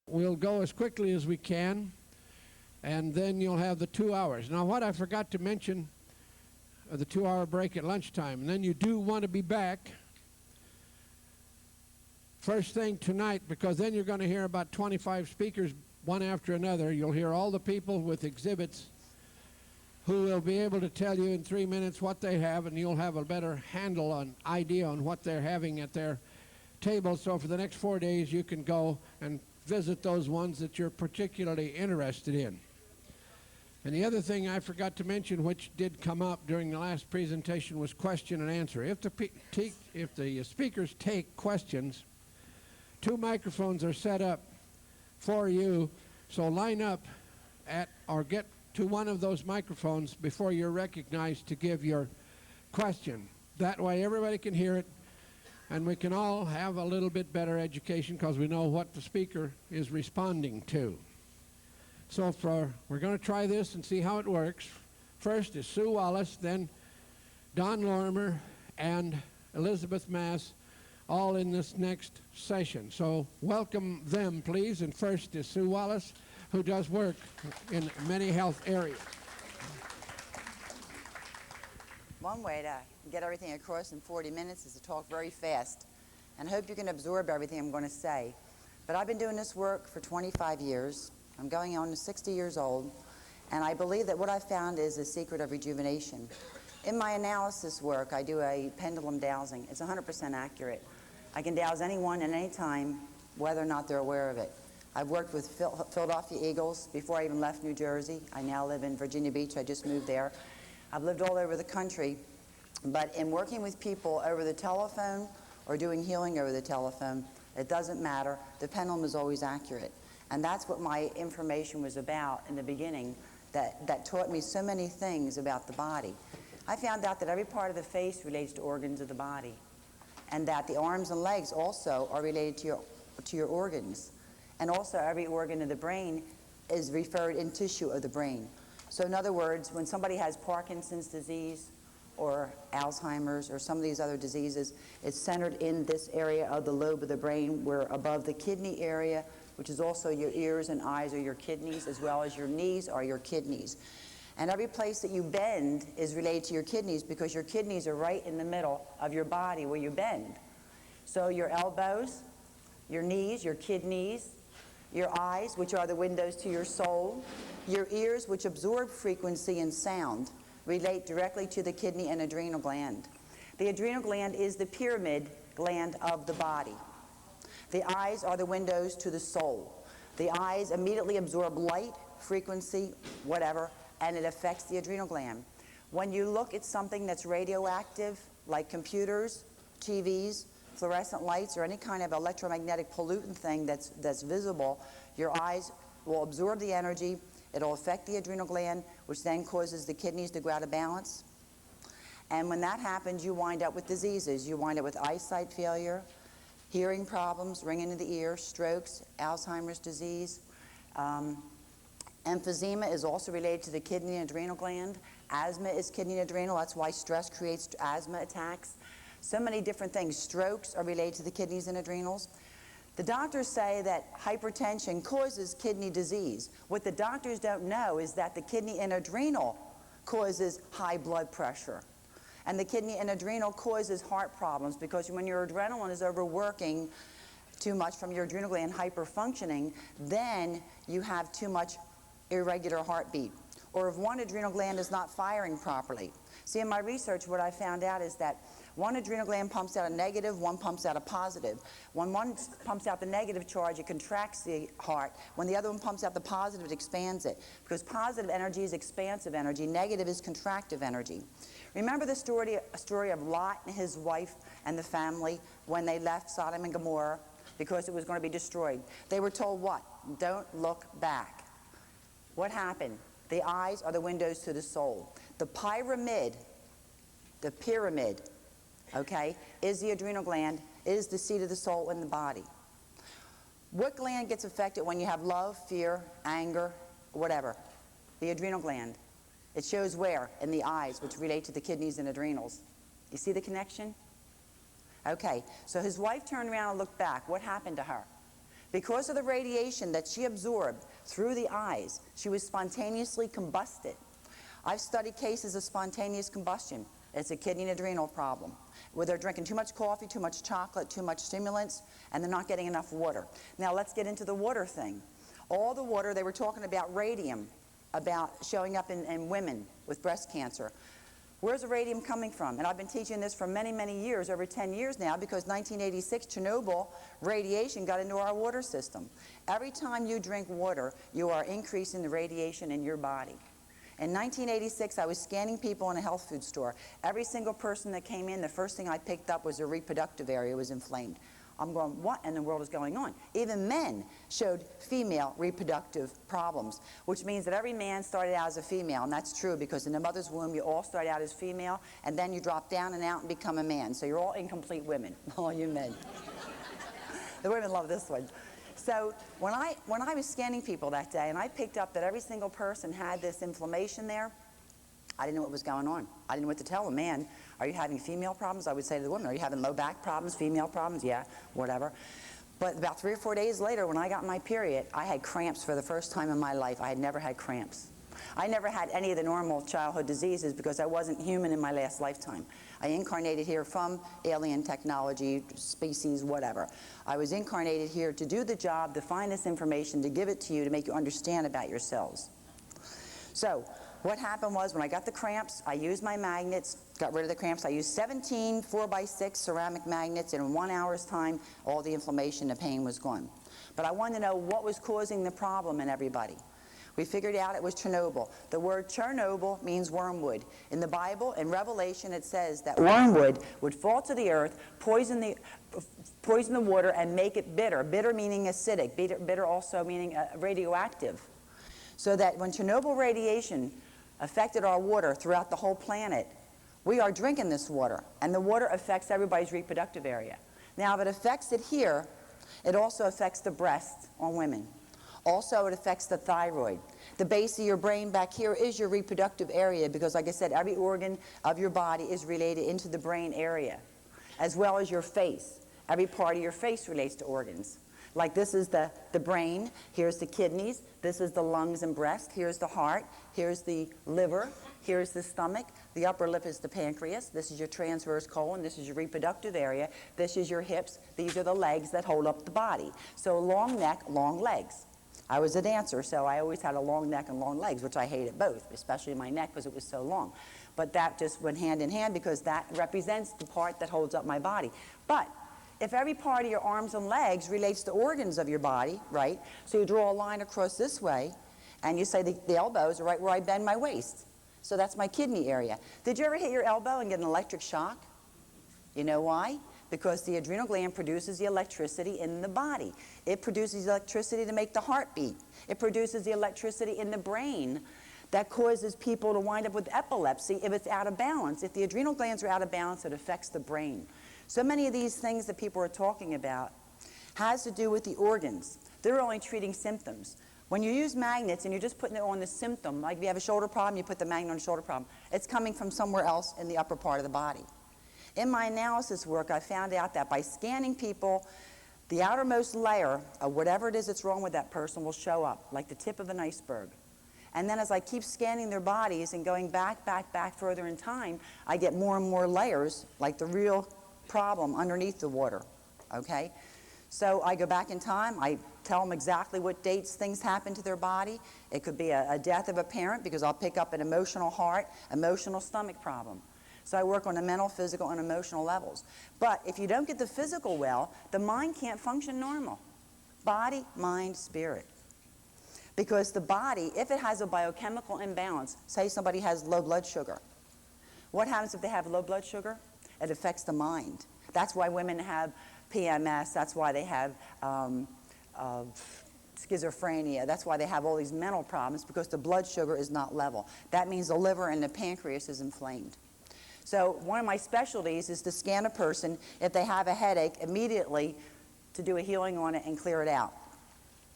we'll go as quickly as we can, and then you'll have the 2 hours. Now, what I forgot to mention, the 2-hour break at lunchtime, and then you do want to be back first thing tonight, because then you're going to hear about 25 speakers, one after another. You'll hear all the people with exhibits who will be able to tell you in 3 minutes what they have, and you'll have a better handle on idea on what they're having at their table. So for the next 4 days, you can go and visit those ones that you're particularly interested in. And the other thing I forgot to mention, which did come up during the last presentation, was question and answer. If the speakers take questions, 2 microphones are set up for you, so line up at or get to one of those microphones before you're recognized to give your question. That way everybody can hear it, and we can all have a little bit better education because we know what the speaker is responding to. So we're going to try this and see how it works. First is Sue Wallace, then Don Lorimar and Elizabeth Mass, all in this next session. So welcome them, please. And first is Sue Wallace, who does work in many health areas. One way to get everything across in 40 minutes is to talk very fast. And I hope you can absorb everything I'm going to say. But I've been doing this work for 25 years. I'm going on to 60 years old. And I believe that what I found is the secret of rejuvenation. In my analysis work, I do a pendulum dowsing. It's 100% accurate. I can douse anyone at any time, whether or not they're aware of it. I've worked with Philadelphia Eagles before I even left New Jersey. I now live in Virginia Beach. I just moved there. I've lived all over the country. But in working with people over the telephone or doing healing over the telephone, it doesn't matter. The pendulum is always accurate. And that's what my information was about in the beginning, that taught me so many things about the body. I found out that every part of the face relates to organs of the body, and that the arms and legs also are related to your organs. And also every organ of the brain is referred in tissue of the brain. So in other words, when somebody has Parkinson's disease or Alzheimer's or some of these other diseases, it's centered in this area of the lobe of the brain, where above the kidney area, which is also your ears and eyes, are your kidneys, as well as your knees are your kidneys. And every place that you bend is related to your kidneys, because your kidneys are right in the middle of your body where you bend. So your elbows, your knees, your kidneys, your eyes, which are the windows to your soul, your ears, which absorb frequency and sound, relate directly to the kidney and adrenal gland. The adrenal gland is the pyramid gland of the body. The eyes are the windows to the soul. The eyes immediately absorb light, frequency, whatever, and it affects the adrenal gland. When you look at something that's radioactive, like computers, TVs, fluorescent lights, or any kind of electromagnetic pollutant thing that's visible, your eyes will absorb the energy. It'll affect the adrenal gland, which then causes the kidneys to go out of balance. And when that happens, you wind up with diseases. You wind up with eyesight failure, hearing problems, ringing in the ear, strokes, Alzheimer's disease. Emphysema is also related to the kidney and adrenal gland. Asthma is kidney and adrenal. That's why stress creates asthma attacks. So many different things. Strokes are related to the kidneys and adrenals. The doctors say that hypertension causes kidney disease. What the doctors don't know is that the kidney and adrenal causes high blood pressure. And the kidney and adrenal causes heart problems, because when your adrenaline is overworking too much from your adrenal gland hyperfunctioning, then you have too much irregular heartbeat. Or if one adrenal gland is not firing properly. See, in my research, what I found out is that one adrenal gland pumps out a negative, one pumps out a positive. When one pumps out the negative charge, it contracts the heart. When the other one pumps out the positive, it expands it. Because positive energy is expansive energy, negative is contractive energy. Remember the story of Lot and his wife and the family when they left Sodom and Gomorrah because it was going to be destroyed? They were told what? Don't look back. What happened? The eyes are the windows to the soul. The pyramid, okay, is the adrenal gland, is the seat of the soul in the body. What gland gets affected when you have love, fear, anger, whatever? The adrenal gland. It shows where? In the eyes, which relate to the kidneys and adrenals. You see the connection? Okay, so his wife turned around and looked back. What happened to her? Because of the radiation that she absorbed through the eyes, she was spontaneously combusted. I've studied cases of spontaneous combustion. It's a kidney and adrenal problem, where they're drinking too much coffee, too much chocolate, too much stimulants, and they're not getting enough water. Now let's get into the water thing. All the water, they were talking about radium, about showing up in women with breast cancer. Where's the radium coming from? And I've been teaching this for many, many years, over 10 years now, because 1986 Chernobyl radiation got into our water system. Every time you drink water, you are increasing the radiation in your body. In 1986, I was scanning people in a health food store. Every single person that came in, the first thing I picked up was their reproductive area was inflamed. I'm going, what in the world is going on? Even men showed female reproductive problems, which means that every man started out as a female, and that's true because in the mother's womb you all start out as female, and then you drop down and out and become a man. So you're all incomplete women, all you men. The women love this one. So when I was scanning people that day and I picked up that every single person had this inflammation there, I didn't know what was going on. I didn't know what to tell a man. Are you having female problems? I would say to the woman, are you having low back problems, female problems? Yeah, whatever. But about 3 or 4 days later, when I got my period, I had cramps for the first time in my life. I had never had cramps. I never had any of the normal childhood diseases because I wasn't human in my last lifetime. I incarnated here from alien technology, species, whatever. I was incarnated here to do the job, to find this information, to give it to you, to make you understand about yourselves. So what happened was when I got the cramps, I used my magnets, got rid of the cramps. I used 17 4x6 ceramic magnets, and in 1 hour's time, all the inflammation, the pain was gone. But I wanted to know what was causing the problem in everybody. We figured out it was Chernobyl. The word Chernobyl means wormwood. In the Bible, in Revelation, it says that wormwood would fall to the earth, poison the water, and make it bitter. Bitter meaning acidic, bitter also meaning radioactive. So that when Chernobyl radiation affected our water throughout the whole planet, we are drinking this water, and the water affects everybody's reproductive area. Now, if it affects it here, it also affects the breast on women. Also, it affects the thyroid. The base of your brain back here is your reproductive area because, like I said, every organ of your body is related into the brain area, as well as your face. Every part of your face relates to organs. Like this is the brain, here's the kidneys, this is the lungs and breast, here's the heart, here's the liver, here's the stomach, the upper lip is the pancreas, this is your transverse colon, this is your reproductive area, this is your hips, these are the legs that hold up the body. So long neck, long legs. I was a dancer, so I always had a long neck and long legs, which I hated both, especially my neck because it was so long. But that just went hand in hand because that represents the part that holds up my body. But if every part of your arms and legs relates to organs of your body, right, so you draw a line across this way, and you say the elbows are right where I bend my waist. So that's my kidney area. Did you ever hit your elbow and get an electric shock? You know why? Because the adrenal gland produces the electricity in the body. It produces electricity to make the heart beat. It produces the electricity in the brain that causes people to wind up with epilepsy if it's out of balance. If the adrenal glands are out of balance, it affects the brain. So many of these things that people are talking about has to do with the organs. They're only treating symptoms. When you use magnets and you're just putting it on the symptom, like if you have a shoulder problem, you put the magnet on the shoulder problem, it's coming from somewhere else in the upper part of the body. In my analysis work, I found out that by scanning people, the outermost layer of whatever it is that's wrong with that person will show up, like the tip of an iceberg. And then as I keep scanning their bodies and going back further in time, I get more and more layers, like the real problem underneath the water, okay? So I go back in time, I tell them exactly what dates things happen to their body. It could be a death of a parent because I'll pick up an emotional heart, emotional stomach problem. So I work on the mental, physical, and emotional levels. But if you don't get the physical well, the mind can't function normal. Body, mind, spirit. Because the body, if it has a biochemical imbalance, say somebody has low blood sugar, what happens if they have low blood sugar? It affects the mind. That's why women have PMS. That's why they have schizophrenia. That's why they have all these mental problems, because the blood sugar is not level. That means the liver and the pancreas is inflamed. So one of my specialties is to scan a person if they have a headache immediately to do a healing on it and clear it out.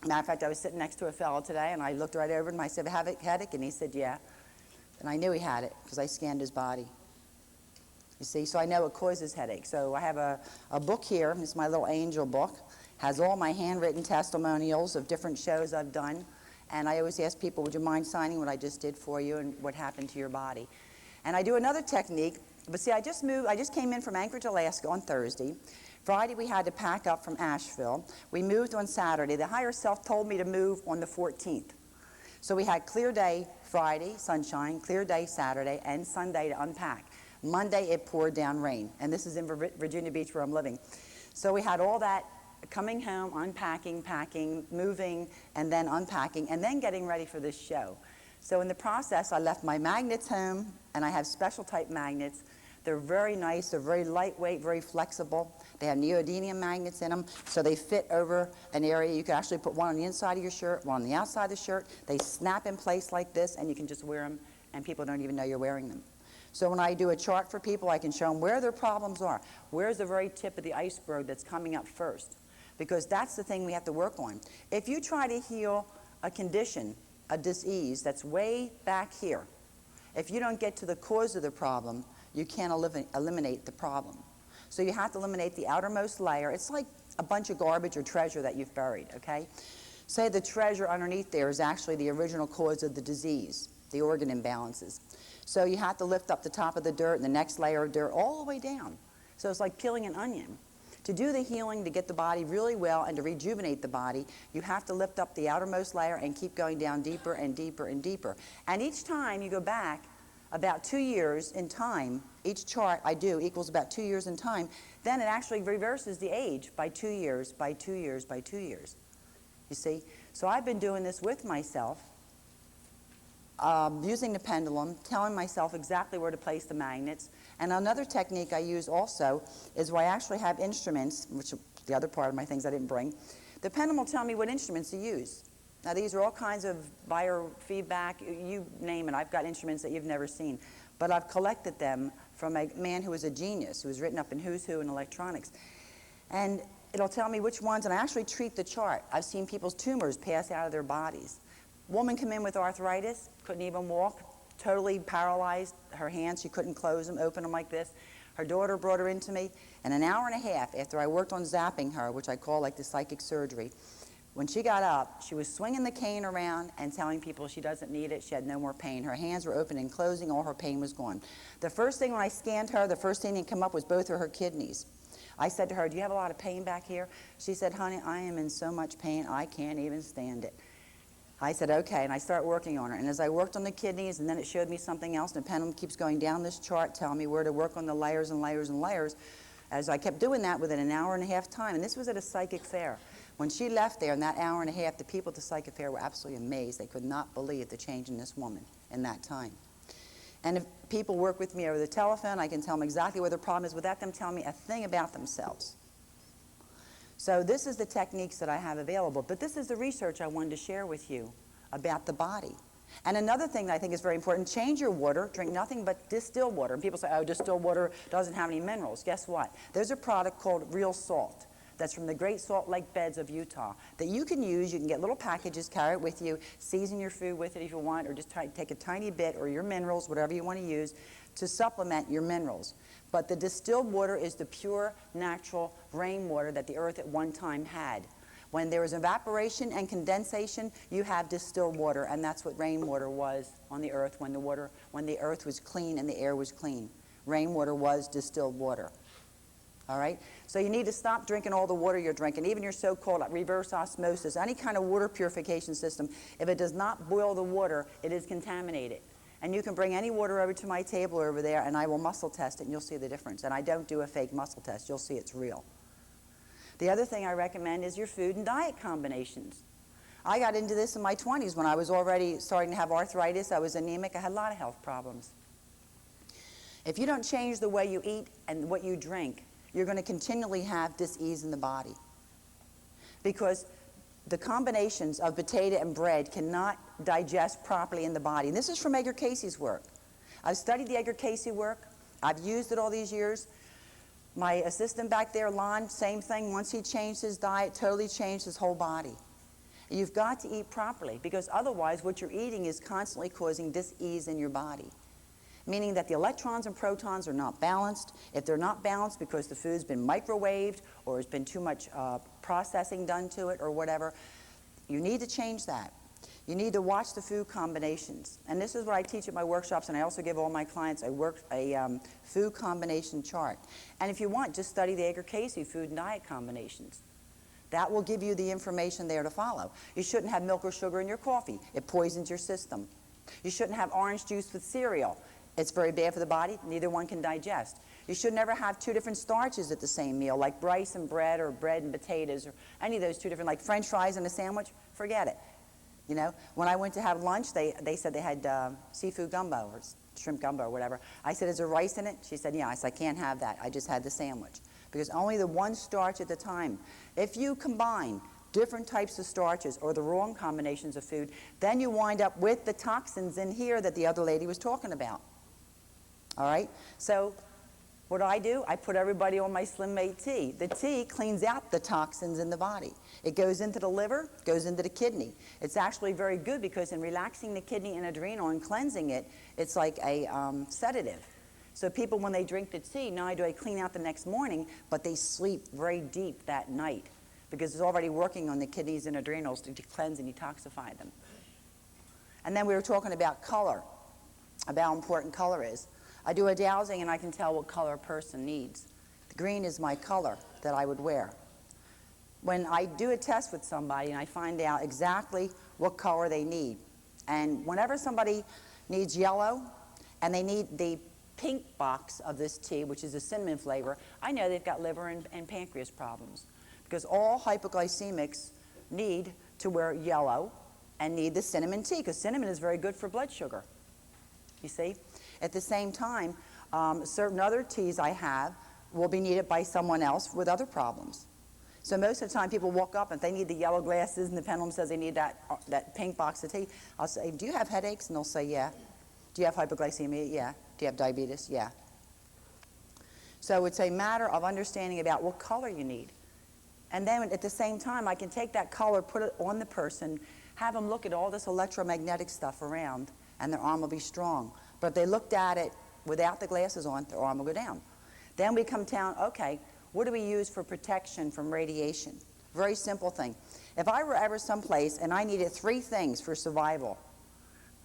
Matter of fact, I was sitting next to a fellow today, and I looked right over him, and I said, "Have a headache?" And he said, "Yeah." And I knew he had it because I scanned his body. You see, so I know it causes headache. So I have a book here. It's my little angel book. has all my handwritten testimonials of different shows I've done. And I always ask people, would you mind signing what I just did for you and what happened to your body? And I do another technique. But see, I just came in from Anchorage, Alaska on Thursday. Friday, we had to pack up from Asheville. We moved on Saturday. The higher self told me to move on the 14th. So we had clear day Friday, sunshine, clear day Saturday, and Sunday to unpack. Monday, it poured down rain. And this is in Virginia Beach where I'm living. So we had all that coming home, unpacking, packing, moving, and then unpacking, and then getting ready for this show. So in the process, I left my magnets home, and I have special type magnets. They're very nice, they're very lightweight, very flexible. They have neodymium magnets in them, so they fit over an area. You can actually put one on the inside of your shirt, one on the outside of the shirt. They snap in place like this, and you can just wear them, and people don't even know you're wearing them. So when I do a chart for people, I can show them where their problems are. Where's the very tip of the iceberg that's coming up first? Because that's the thing we have to work on. If you try to heal a condition, a disease that's way back here, if you don't get to the cause of the problem, you can't eliminate the problem. So you have to eliminate the outermost layer. It's like a bunch of garbage or treasure that you've buried, okay? Say the treasure underneath there is actually the original cause of the disease, the organ imbalances. So you have to lift up the top of the dirt and the next layer of dirt all the way down. So it's like peeling an onion. To do the healing, to get the body really well and to rejuvenate the body, you have to lift up the outermost layer and keep going down deeper and deeper and deeper. And each time you go back about 2 years in time, each chart I do equals about 2 years in time, then it actually reverses the age by 2 years, by 2 years, by 2 years. You see? So I've been doing this with myself, using the pendulum, telling myself exactly where to place the magnets. And another technique I use also is where I actually have instruments, which are the other part of my things I didn't bring. The pendulum will tell me what instruments to use. Now these are all kinds of biofeedback, you name it. I've got instruments that you've never seen. But I've collected them from a man who is a genius, who was written up in Who's Who in electronics. And it'll tell me which ones, and I actually treat the chart. I've seen people's tumors pass out of their bodies. Woman come in with arthritis, couldn't even walk, totally paralyzed. Her hands, she couldn't close them, open them like this. Her daughter brought her into me, and an hour and a half after I worked on zapping her, which I call like the psychic surgery, when she got up, she was swinging the cane around and telling people she doesn't need it, she had no more pain. Her hands were open and closing, all her pain was gone. The first thing when I scanned her, the first thing that came up was both of her kidneys. I said to her, do you have a lot of pain back here? She said, honey, I am in so much pain, I can't even stand it. I said, okay, and I started working on her. And as I worked on the kidneys, and then it showed me something else, and the pendulum keeps going down this chart, telling me where to work on the layers and layers and layers. As I kept doing that within an hour and a half time, and this was at a psychic fair. When she left there in that hour and a half, the people at the psychic fair were absolutely amazed. They could not believe the change in this woman in that time. And if people work with me over the telephone, I can tell them exactly where the problem is without them telling me a thing about themselves. So this is the techniques that I have available, but this is the research I wanted to share with you about the body. And another thing that I think is very important, change your water, drink nothing but distilled water. And people say, oh, distilled water doesn't have any minerals. Guess what? There's a product called real salt that's from the Great Salt Lake beds of Utah that you can use. You can get little packages, carry it with you, season your food with it if you want, or just take a tiny bit, or your minerals, whatever you want to use, to supplement your minerals. But the distilled water is the pure, natural rainwater that the earth at one time had. When there was evaporation and condensation, you have distilled water, and that's what rainwater was on the earth when the earth was clean and the air was clean. Rainwater was distilled water. All right? So you need to stop drinking all the water you're drinking, even your so-called reverse osmosis, any kind of water purification system. If it does not boil the water, it is contaminated. And you can bring any water over to my table over there, and I will muscle test it, and you'll see the difference. And I don't do a fake muscle test. You'll see it's real. The other thing I recommend is your food and diet combinations. I got into this in my 20s when I was already starting to have arthritis. I was anemic. I had a lot of health problems. If you don't change the way you eat and what you drink, you're going to continually have dis-ease in the body. Because the combinations of potato and bread cannot digest properly in the body. And this is from Edgar Casey's work. I've studied the Edgar Casey work. I've used it all these years. My assistant back there, Lon, same thing. Once he changed his diet, totally changed his whole body. You've got to eat properly, because otherwise what you're eating is constantly causing dis-ease in your body. meaning that the electrons and protons are not balanced. If they're not balanced because the food's been microwaved or has been too much processing done to it or whatever, you need to change that. You need to watch the food combinations. And this is what I teach at my workshops, and I also give all my clients a food combination chart. And if you want, just study the Agar-Casey food and diet combinations. That will give you the information there to follow. You shouldn't have milk or sugar in your coffee. It poisons your system. You shouldn't have orange juice with cereal. It's very bad for the body. Neither one can digest. You should never have two different starches at the same meal, like rice and bread or bread and potatoes or any of those two different, like French fries and a sandwich. Forget it. You know, when I went to have lunch, they said they had seafood gumbo or shrimp gumbo or whatever. I said, is there rice in it? She said, yeah. I said, I can't have that. I just had the sandwich. Because only the one starch at the time. If you combine different types of starches or the wrong combinations of food, then you wind up with the toxins in here that the other lady was talking about. All right? So what do? I put everybody on my Slim Mate tea. The tea cleans out the toxins in the body. It goes into the liver, goes into the kidney. It's actually very good because in relaxing the kidney and adrenal and cleansing it, it's like a sedative. So people, when they drink the tea, not only do they clean out the next morning, but they sleep very deep that night because it's already working on the kidneys and adrenals to cleanse and detoxify them. And then we were talking about color, about how important color is. I do a dowsing and I can tell what color a person needs. The green is my color that I would wear. When I do a test with somebody and I find out exactly what color they need, and whenever somebody needs yellow and they need the pink box of this tea, which is a cinnamon flavor, I know they've got liver and pancreas problems because all hypoglycemics need to wear yellow and need the cinnamon tea because cinnamon is very good for blood sugar. You see? At the same time, certain other teas I have will be needed by someone else with other problems. So most of the time people walk up and if they need the yellow glasses and the pendulum says they need that pink box of tea, I'll say, do you have headaches? And they'll say, yeah. Do you have hypoglycemia? Yeah. Do you have diabetes? Yeah. So it's a matter of understanding about what color you need. And then at the same time, I can take that color, put it on the person, have them look at all this electromagnetic stuff around, and their arm will be strong. But if they looked at it without the glasses on, their arm will go down. Then we come down, okay, what do we use for protection from radiation? Very simple thing. If I were ever someplace and I needed 3 things for survival,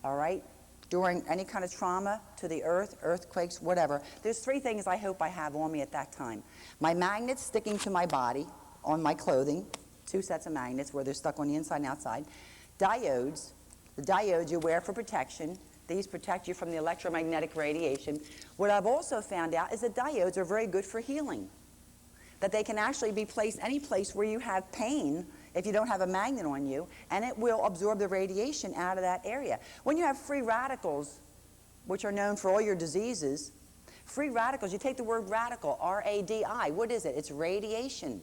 all right, during any kind of trauma to the earth, earthquakes, whatever, there's 3 things I hope I have on me at that time. My magnets sticking to my body, on my clothing, 2 sets of magnets where they're stuck on the inside and outside. Diodes, the diodes you wear for protection. These protect you from the electromagnetic radiation. What I've also found out is that diodes are very good for healing. That they can actually be placed any place where you have pain if you don't have a magnet on you, and it will absorb the radiation out of that area. When you have free radicals, which are known for all your diseases, free radicals, you take the word radical, R-A-D-I, what is it? It's radiation.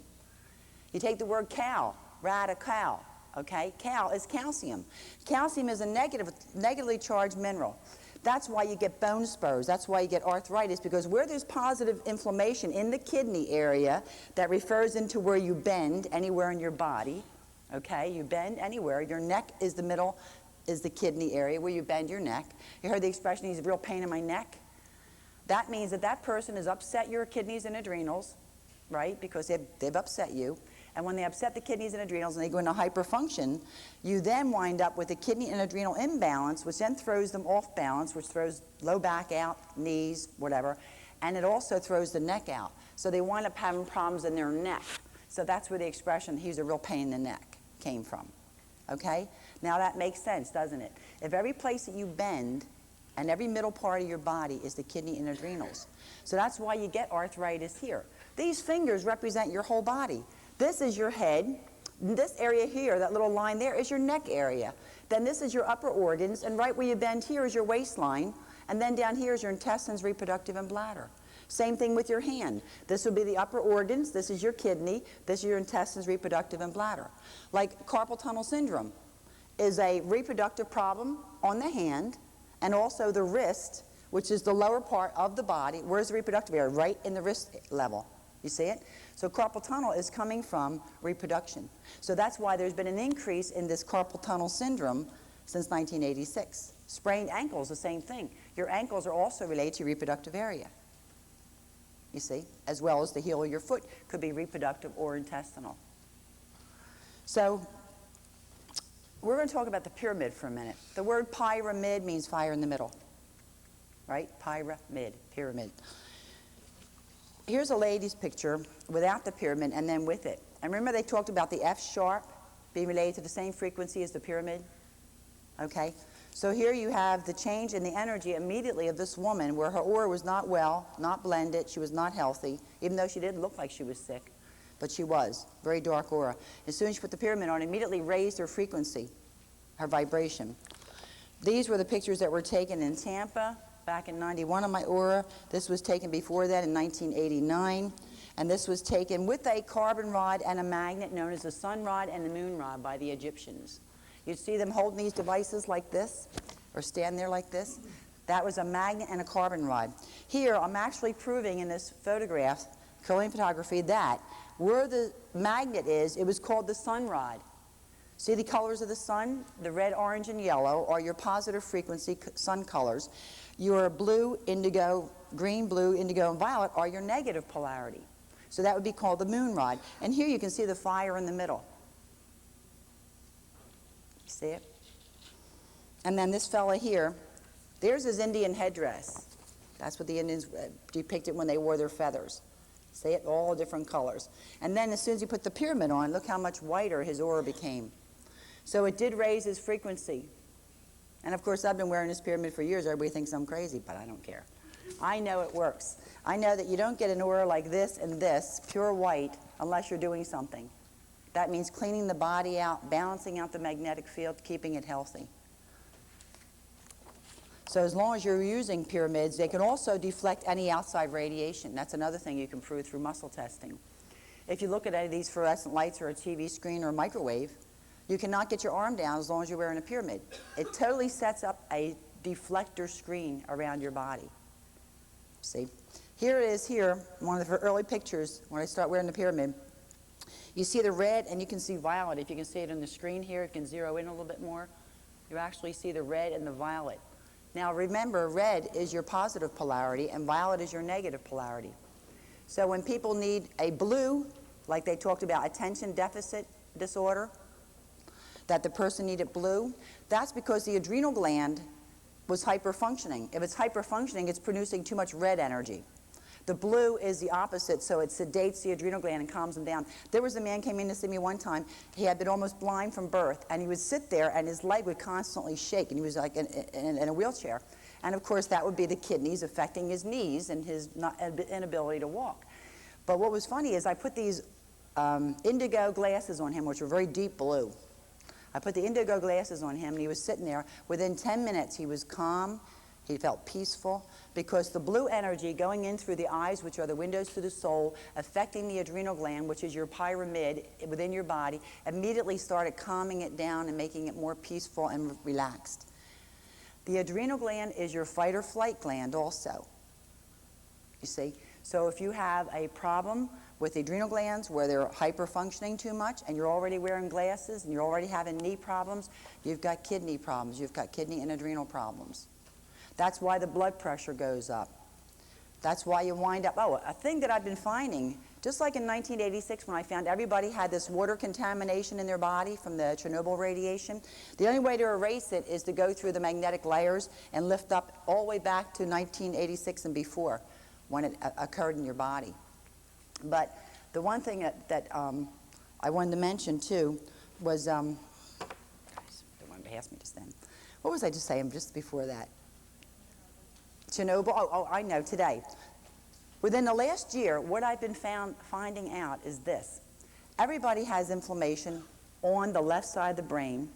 You take the word cal, radical, okay? Cal is calcium. Calcium is a negatively charged mineral. That's why you get bone spurs. That's why you get arthritis, because where there's positive inflammation in the kidney area that refers into where you bend anywhere in your body, okay? You bend anywhere. Your neck is the middle, is the kidney area where you bend your neck. You heard the expression, he's a real pain in my neck? That means that that person has upset your kidneys and adrenals, right? Because they've upset you. And when they upset the kidneys and adrenals and they go into hyperfunction, you then wind up with a kidney and adrenal imbalance, which then throws them off balance, which throws low back out, knees, whatever, and it also throws the neck out. So they wind up having problems in their neck. So that's where the expression, he's a real pain in the neck, came from. Okay? Now that makes sense, doesn't it? If every place that you bend and every middle part of your body is the kidney and adrenals. So that's why you get arthritis here. These fingers represent your whole body. This is your head. This area here, that little line there, is your neck area. Then this is your upper organs, and right where you bend here is your waistline, and then down here is your intestines, reproductive, and bladder. Same thing with your hand. This would be the upper organs, this is your kidney, this is your intestines, reproductive, and bladder. Like carpal tunnel syndrome is a reproductive problem on the hand, and also the wrist, which is the lower part of the body. Where's the reproductive area? Right in the wrist level. You see it? So carpal tunnel is coming from reproduction. So that's why there's been an increase in this carpal tunnel syndrome since 1986. Sprained ankles, the same thing. Your ankles are also related to your reproductive area, you see, as well as the heel of your foot could be reproductive or intestinal. So we're going to talk about the pyramid for a minute. The word pyramid means fire in the middle, right? Pyramid, pyramid. Here's a lady's picture without the pyramid and then with it. And remember they talked about the F sharp being related to the same frequency as the pyramid? Okay? So here you have the change in the energy immediately of this woman where her aura was not well, not blended, she was not healthy, even though she didn't look like she was sick. But she was. Very dark aura. As soon as she put the pyramid on, it immediately raised her frequency, her vibration. These were the pictures that were taken in Tampa back in '91 of my aura. This was taken before that in 1989. And this was taken with a carbon rod and a magnet known as the sun rod and the moon rod by the Egyptians. You'd see them holding these devices like this or stand there like this. That was a magnet and a carbon rod. Here, I'm actually proving in this photograph, Kirlian photography, that where the magnet is, it was called the sun rod. See the colors of the sun? The red, orange, and yellow are your positive frequency sun colors. Your blue, indigo, green, blue, indigo, and violet are your negative polarity. So that would be called the moon rod. And here you can see the fire in the middle. You see it? And then this fella here, there's his Indian headdress. That's what the Indians depicted when they wore their feathers. See it? All different colors. And then as soon as you put the pyramid on, look how much whiter his aura became. So it did raise his frequency. And of course, I've been wearing this pyramid for years. Everybody thinks I'm crazy, but I don't care. I know it works. I know that you don't get an aura like this and this, pure white, unless you're doing something. That means cleaning the body out, balancing out the magnetic field, keeping it healthy. So as long as you're using pyramids, they can also deflect any outside radiation. That's another thing you can prove through muscle testing. If you look at any of these fluorescent lights or a TV screen or a microwave, you cannot get your arm down as long as you're wearing a pyramid. It totally sets up a deflector screen around your body. See? Here it is here, one of the early pictures when I start wearing the pyramid. You see the red and you can see violet. If you can see it on the screen here, it can zero in a little bit more. You actually see the red and the violet. Now remember, red is your positive polarity and violet is your negative polarity. So when people need a blue, like they talked about attention deficit disorder, that the person needed blue, that's because the adrenal gland was hyperfunctioning. If it's hyperfunctioning, it's producing too much red energy. The blue is the opposite, so it sedates the adrenal gland and calms them down. There was a man came in to see me one time. He had been almost blind from birth, and he would sit there, and his leg would constantly shake, and he was like in a wheelchair. And of course, that would be the kidneys affecting his knees and his inability to walk. But what was funny is I put these indigo glasses on him, which were very deep blue. I put the indigo glasses on him, and he was sitting there. Within 10 minutes, he was calm. He felt peaceful because the blue energy going in through the eyes, which are the windows to the soul, affecting the adrenal gland, which is your pyramid within your body, immediately started calming it down and making it more peaceful and relaxed. The adrenal gland is your fight or flight gland also, you see. So if you have a problem with the adrenal glands where they're hyperfunctioning too much and you're already wearing glasses and you're already having knee problems, you've got kidney problems, you've got kidney and adrenal problems. That's why the blood pressure goes up. That's why you wind up, oh, a thing that I've been finding, just like in 1986 when I found everybody had this water contamination in their body from the Chernobyl radiation, the only way to erase it is to go through the magnetic layers and lift up all the way back to 1986 and before when it occurred in your body. But the one thing that I wanted to mention too was, the one past me just then. What was I just saying just before that? Chernobyl, oh, I know, today. Within the last year, what I've been finding out is this. Everybody has inflammation on the left side of the brain,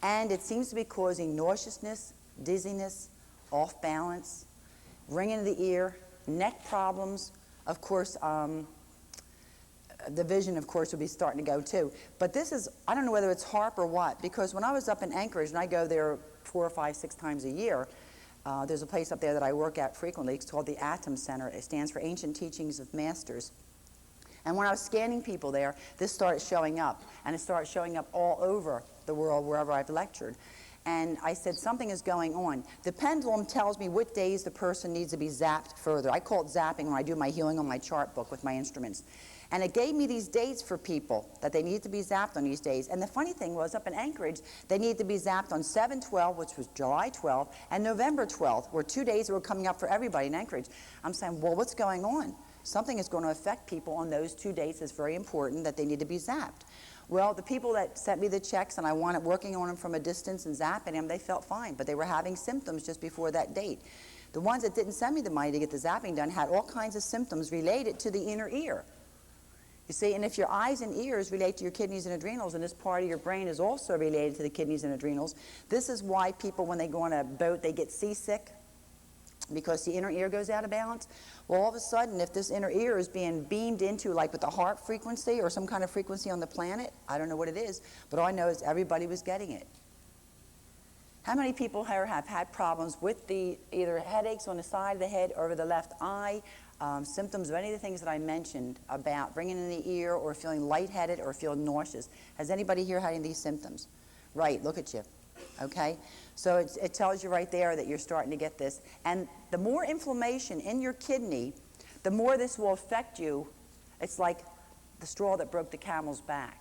and it seems to be causing nauseousness, dizziness, off balance, ringing in the ear, neck problems. Of course, the vision, of course, will be starting to go too. But this is, I don't know whether it's HARP or what, because when I was up in Anchorage, and I go there 4 or 5, 6 times a year, there's a place up there that I work at frequently. It's called the Atom Center. It stands for Ancient Teachings of Masters. And when I was scanning people there, this started showing up. And it started showing up all over the world wherever I've lectured. And I said, something is going on. The pendulum tells me what days the person needs to be zapped further. I call it zapping when I do my healing on my chart book with my instruments. And it gave me these dates for people that they needed to be zapped on these days. And the funny thing was, up in Anchorage, they needed to be zapped on 7/12, which was July 12th, and November 12th, were 2 days that were coming up for everybody in Anchorage. I'm saying, well, what's going on? Something is going to affect people on those 2 dates. It's very important that they need to be zapped. Well, the people that sent me the checks and I wanted working on them from a distance and zapping them, they felt fine, but they were having symptoms just before that date. The ones that didn't send me the money to get the zapping done had all kinds of symptoms related to the inner ear. You see, and if your eyes and ears relate to your kidneys and adrenals, and this part of your brain is also related to the kidneys and adrenals, this is why people, when they go on a boat, they get seasick, because the inner ear goes out of balance. Well, all of a sudden, if this inner ear is being beamed into, like with the heart frequency or some kind of frequency on the planet, I don't know what it is, but all I know is everybody was getting it. How many people here have had problems with the either headaches on the side of the head or over the left eye, symptoms of any of the things that I mentioned about bringing in the ear or feeling lightheaded or feeling nauseous? Has anybody here had any of these symptoms? Right, look at you. Okay? So it tells you right there that you're starting to get this. And the more inflammation in your kidney, the more this will affect you. It's like the straw that broke the camel's back.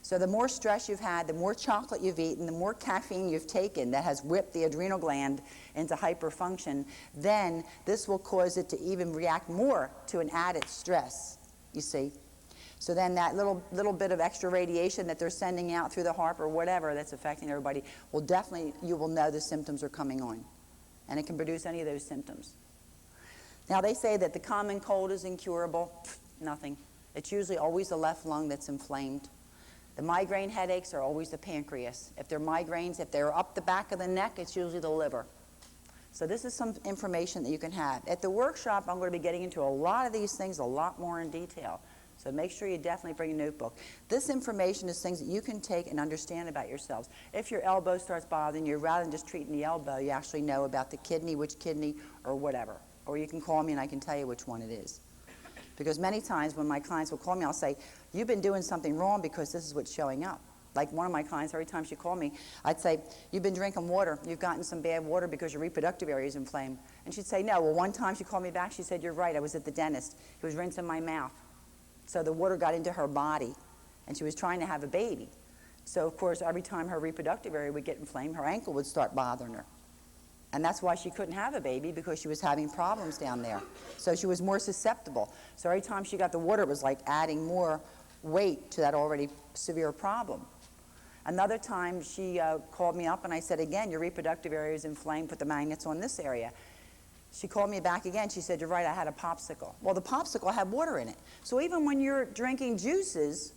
So the more stress you've had, the more chocolate you've eaten, the more caffeine you've taken that has whipped the adrenal gland into hyperfunction, then this will cause it to even react more to an added stress, you see. So then that little bit of extra radiation that they're sending out through the heart or whatever that's affecting everybody will definitely, you will know the symptoms are coming on. And it can produce any of those symptoms. Now they say that the common cold is incurable. Nothing. It's usually always the left lung that's inflamed. The migraine headaches are always the pancreas. If they're migraines, if they're up the back of the neck, it's usually the liver. So this is some information that you can have. At the workshop, I'm going to be getting into a lot of these things a lot more in detail. So make sure you definitely bring a notebook. This information is things that you can take and understand about yourselves. If your elbow starts bothering you, rather than just treating the elbow, you actually know about the kidney, which kidney, or whatever. Or you can call me and I can tell you which one it is. Because many times when my clients will call me, I'll say, you've been doing something wrong because this is what's showing up. Like one of my clients, every time she called me, I'd say, you've been drinking water. You've gotten some bad water because your reproductive area is inflamed. And she'd say, no. Well, one time she called me back. She said, you're right. I was at the dentist. He was rinsing my mouth. So the water got into her body, and she was trying to have a baby. So, of course, every time her reproductive area would get inflamed, her ankle would start bothering her. And that's why she couldn't have a baby, because she was having problems down there. So she was more susceptible. So every time she got the water, it was like adding more weight to that already severe problem. Another time she called me up and I said, again, your reproductive area is inflamed, put the magnets on this area. She called me back again. She said, you're right, I had a popsicle. Well, the popsicle had water in it. So even when you're drinking juices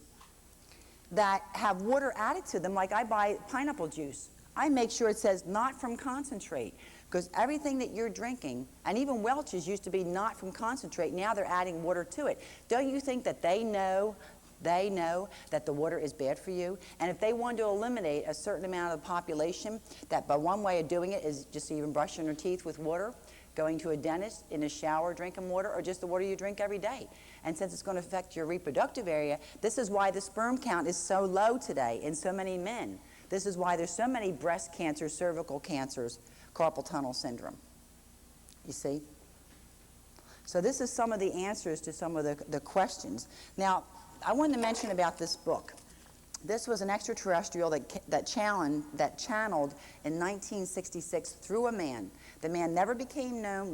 that have water added to them, like I buy pineapple juice, I make sure it says not from concentrate, because everything that you're drinking, and even Welch's used to be not from concentrate, now they're adding water to it. Don't you think that they know that the water is bad for you? And if they want to eliminate a certain amount of the population, that by one way of doing it is just even brushing your teeth with water, going to a dentist, in a shower, drinking water, or just the water you drink every day. And since it's going to affect your reproductive area, this is why the sperm count is so low today in so many men. This is why there's so many breast cancers, cervical cancers, carpal tunnel syndrome. You see? So this is some of the answers to some of the questions. Now, I wanted to mention about this book. This was an extraterrestrial that channeled in 1966 through a man. The man never became known,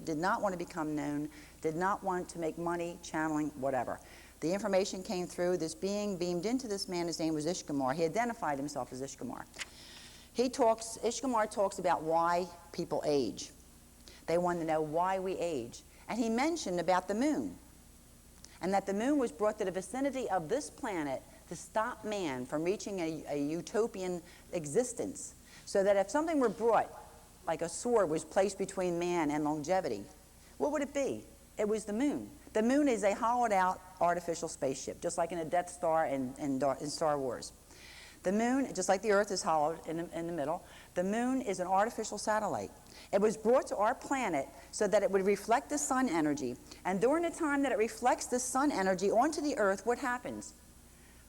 did not want to become known, did not want to make money channeling, whatever. The information came through. This being beamed into this man. His name was Ishkamar. He identified himself as Ishkamar. Ishkamar talks about why people age. They wanted to know why we age. And he mentioned about the moon. And that the moon was brought to the vicinity of this planet to stop man from reaching a utopian existence. So that if something were brought, like a sword was placed between man and longevity, what would it be? It was the moon. The moon is a hollowed-out artificial spaceship, just like in a Death Star in Star Wars. The moon, just like the Earth is hollowed in the middle, the moon is an artificial satellite. It was brought to our planet so that it would reflect the sun energy. And during the time that it reflects the sun energy onto the Earth, what happens?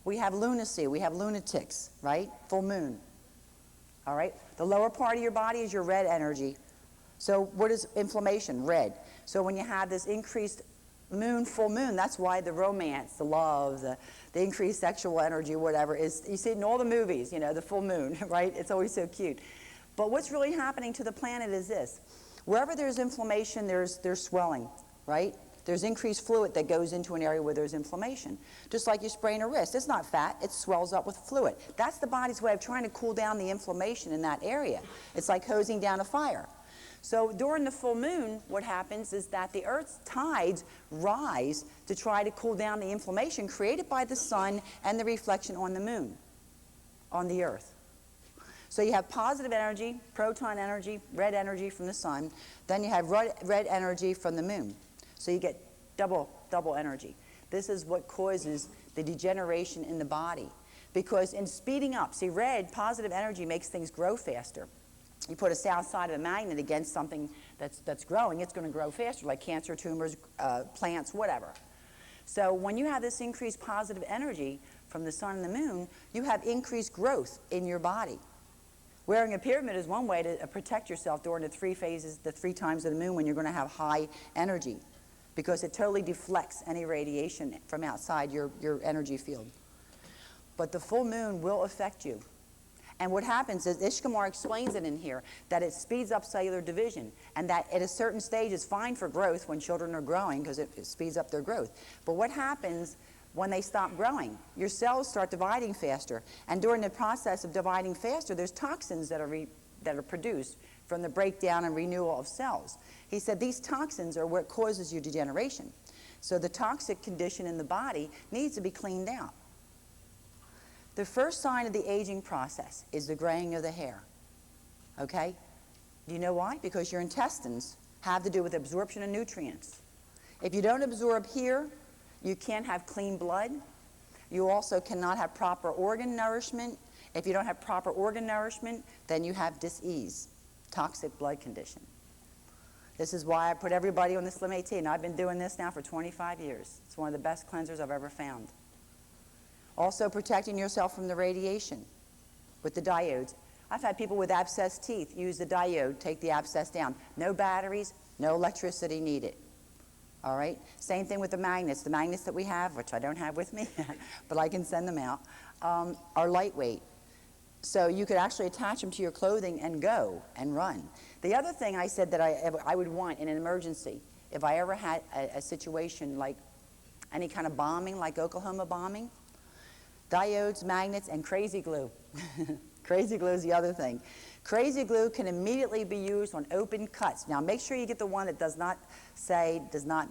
We have lunacy, we have lunatics, right? Full moon. All right? The lower part of your body is your red energy. So what is inflammation? Red. So when you have this increased moon, full moon, that's why the romance, the love, the increased sexual energy, whatever, is, you see it in all the movies, you know, the full moon, right? It's always so cute. But what's really happening to the planet is this. Wherever there's inflammation, there's swelling, right? There's increased fluid that goes into an area where there's inflammation. Just like you sprain a wrist. It's not fat. It swells up with fluid. That's the body's way of trying to cool down the inflammation in that area. It's like hosing down a fire. So during the full moon, what happens is that the Earth's tides rise to try to cool down the inflammation created by the sun and the reflection on the moon, on the Earth. So you have positive energy, proton energy, red energy from the sun. Then you have red energy from the moon. So you get double energy. This is what causes the degeneration in the body. Because in speeding up, see, red, positive energy makes things grow faster. You put a south side of a magnet against something that's growing, it's going to grow faster, like cancer, tumors, plants, whatever. So when you have this increased positive energy from the sun and the moon, you have increased growth in your body. Wearing a pyramid is one way to protect yourself during the 3 phases, the 3 times of the moon when you're going to have high energy, because it totally deflects any radiation from outside your energy field. But the full moon will affect you. And what happens is, Ishkamar explains it in here, that it speeds up cellular division, and that at a certain stage is fine for growth when children are growing because it speeds up their growth. But what happens when they stop growing? Your cells start dividing faster, and during the process of dividing faster, there's toxins that are produced from the breakdown and renewal of cells. He said these toxins are what causes your degeneration. So the toxic condition in the body needs to be cleaned out. The first sign of the aging process is the graying of the hair. Okay? Do you know why? Because your intestines have to do with absorption of nutrients. If you don't absorb here, you can't have clean blood. You also cannot have proper organ nourishment. If you don't have proper organ nourishment, then you have dis-ease, toxic blood condition. This is why I put everybody on the Slim 18. I've been doing this now for 25 years. It's one of the best cleansers I've ever found. Also protecting yourself from the radiation with the diodes. I've had people with abscessed teeth use the diode, take the abscess down. No batteries, no electricity needed. All right? Same thing with the magnets. The magnets that we have, which I don't have with me, but I can send them out, are lightweight. So you could actually attach them to your clothing and go and run. The other thing I said that I would want in an emergency, if I ever had a situation like any kind of bombing, like Oklahoma bombing, diodes, magnets, and crazy glue. Crazy glue is the other thing. Crazy glue can immediately be used on open cuts. Now make sure you get the one that does not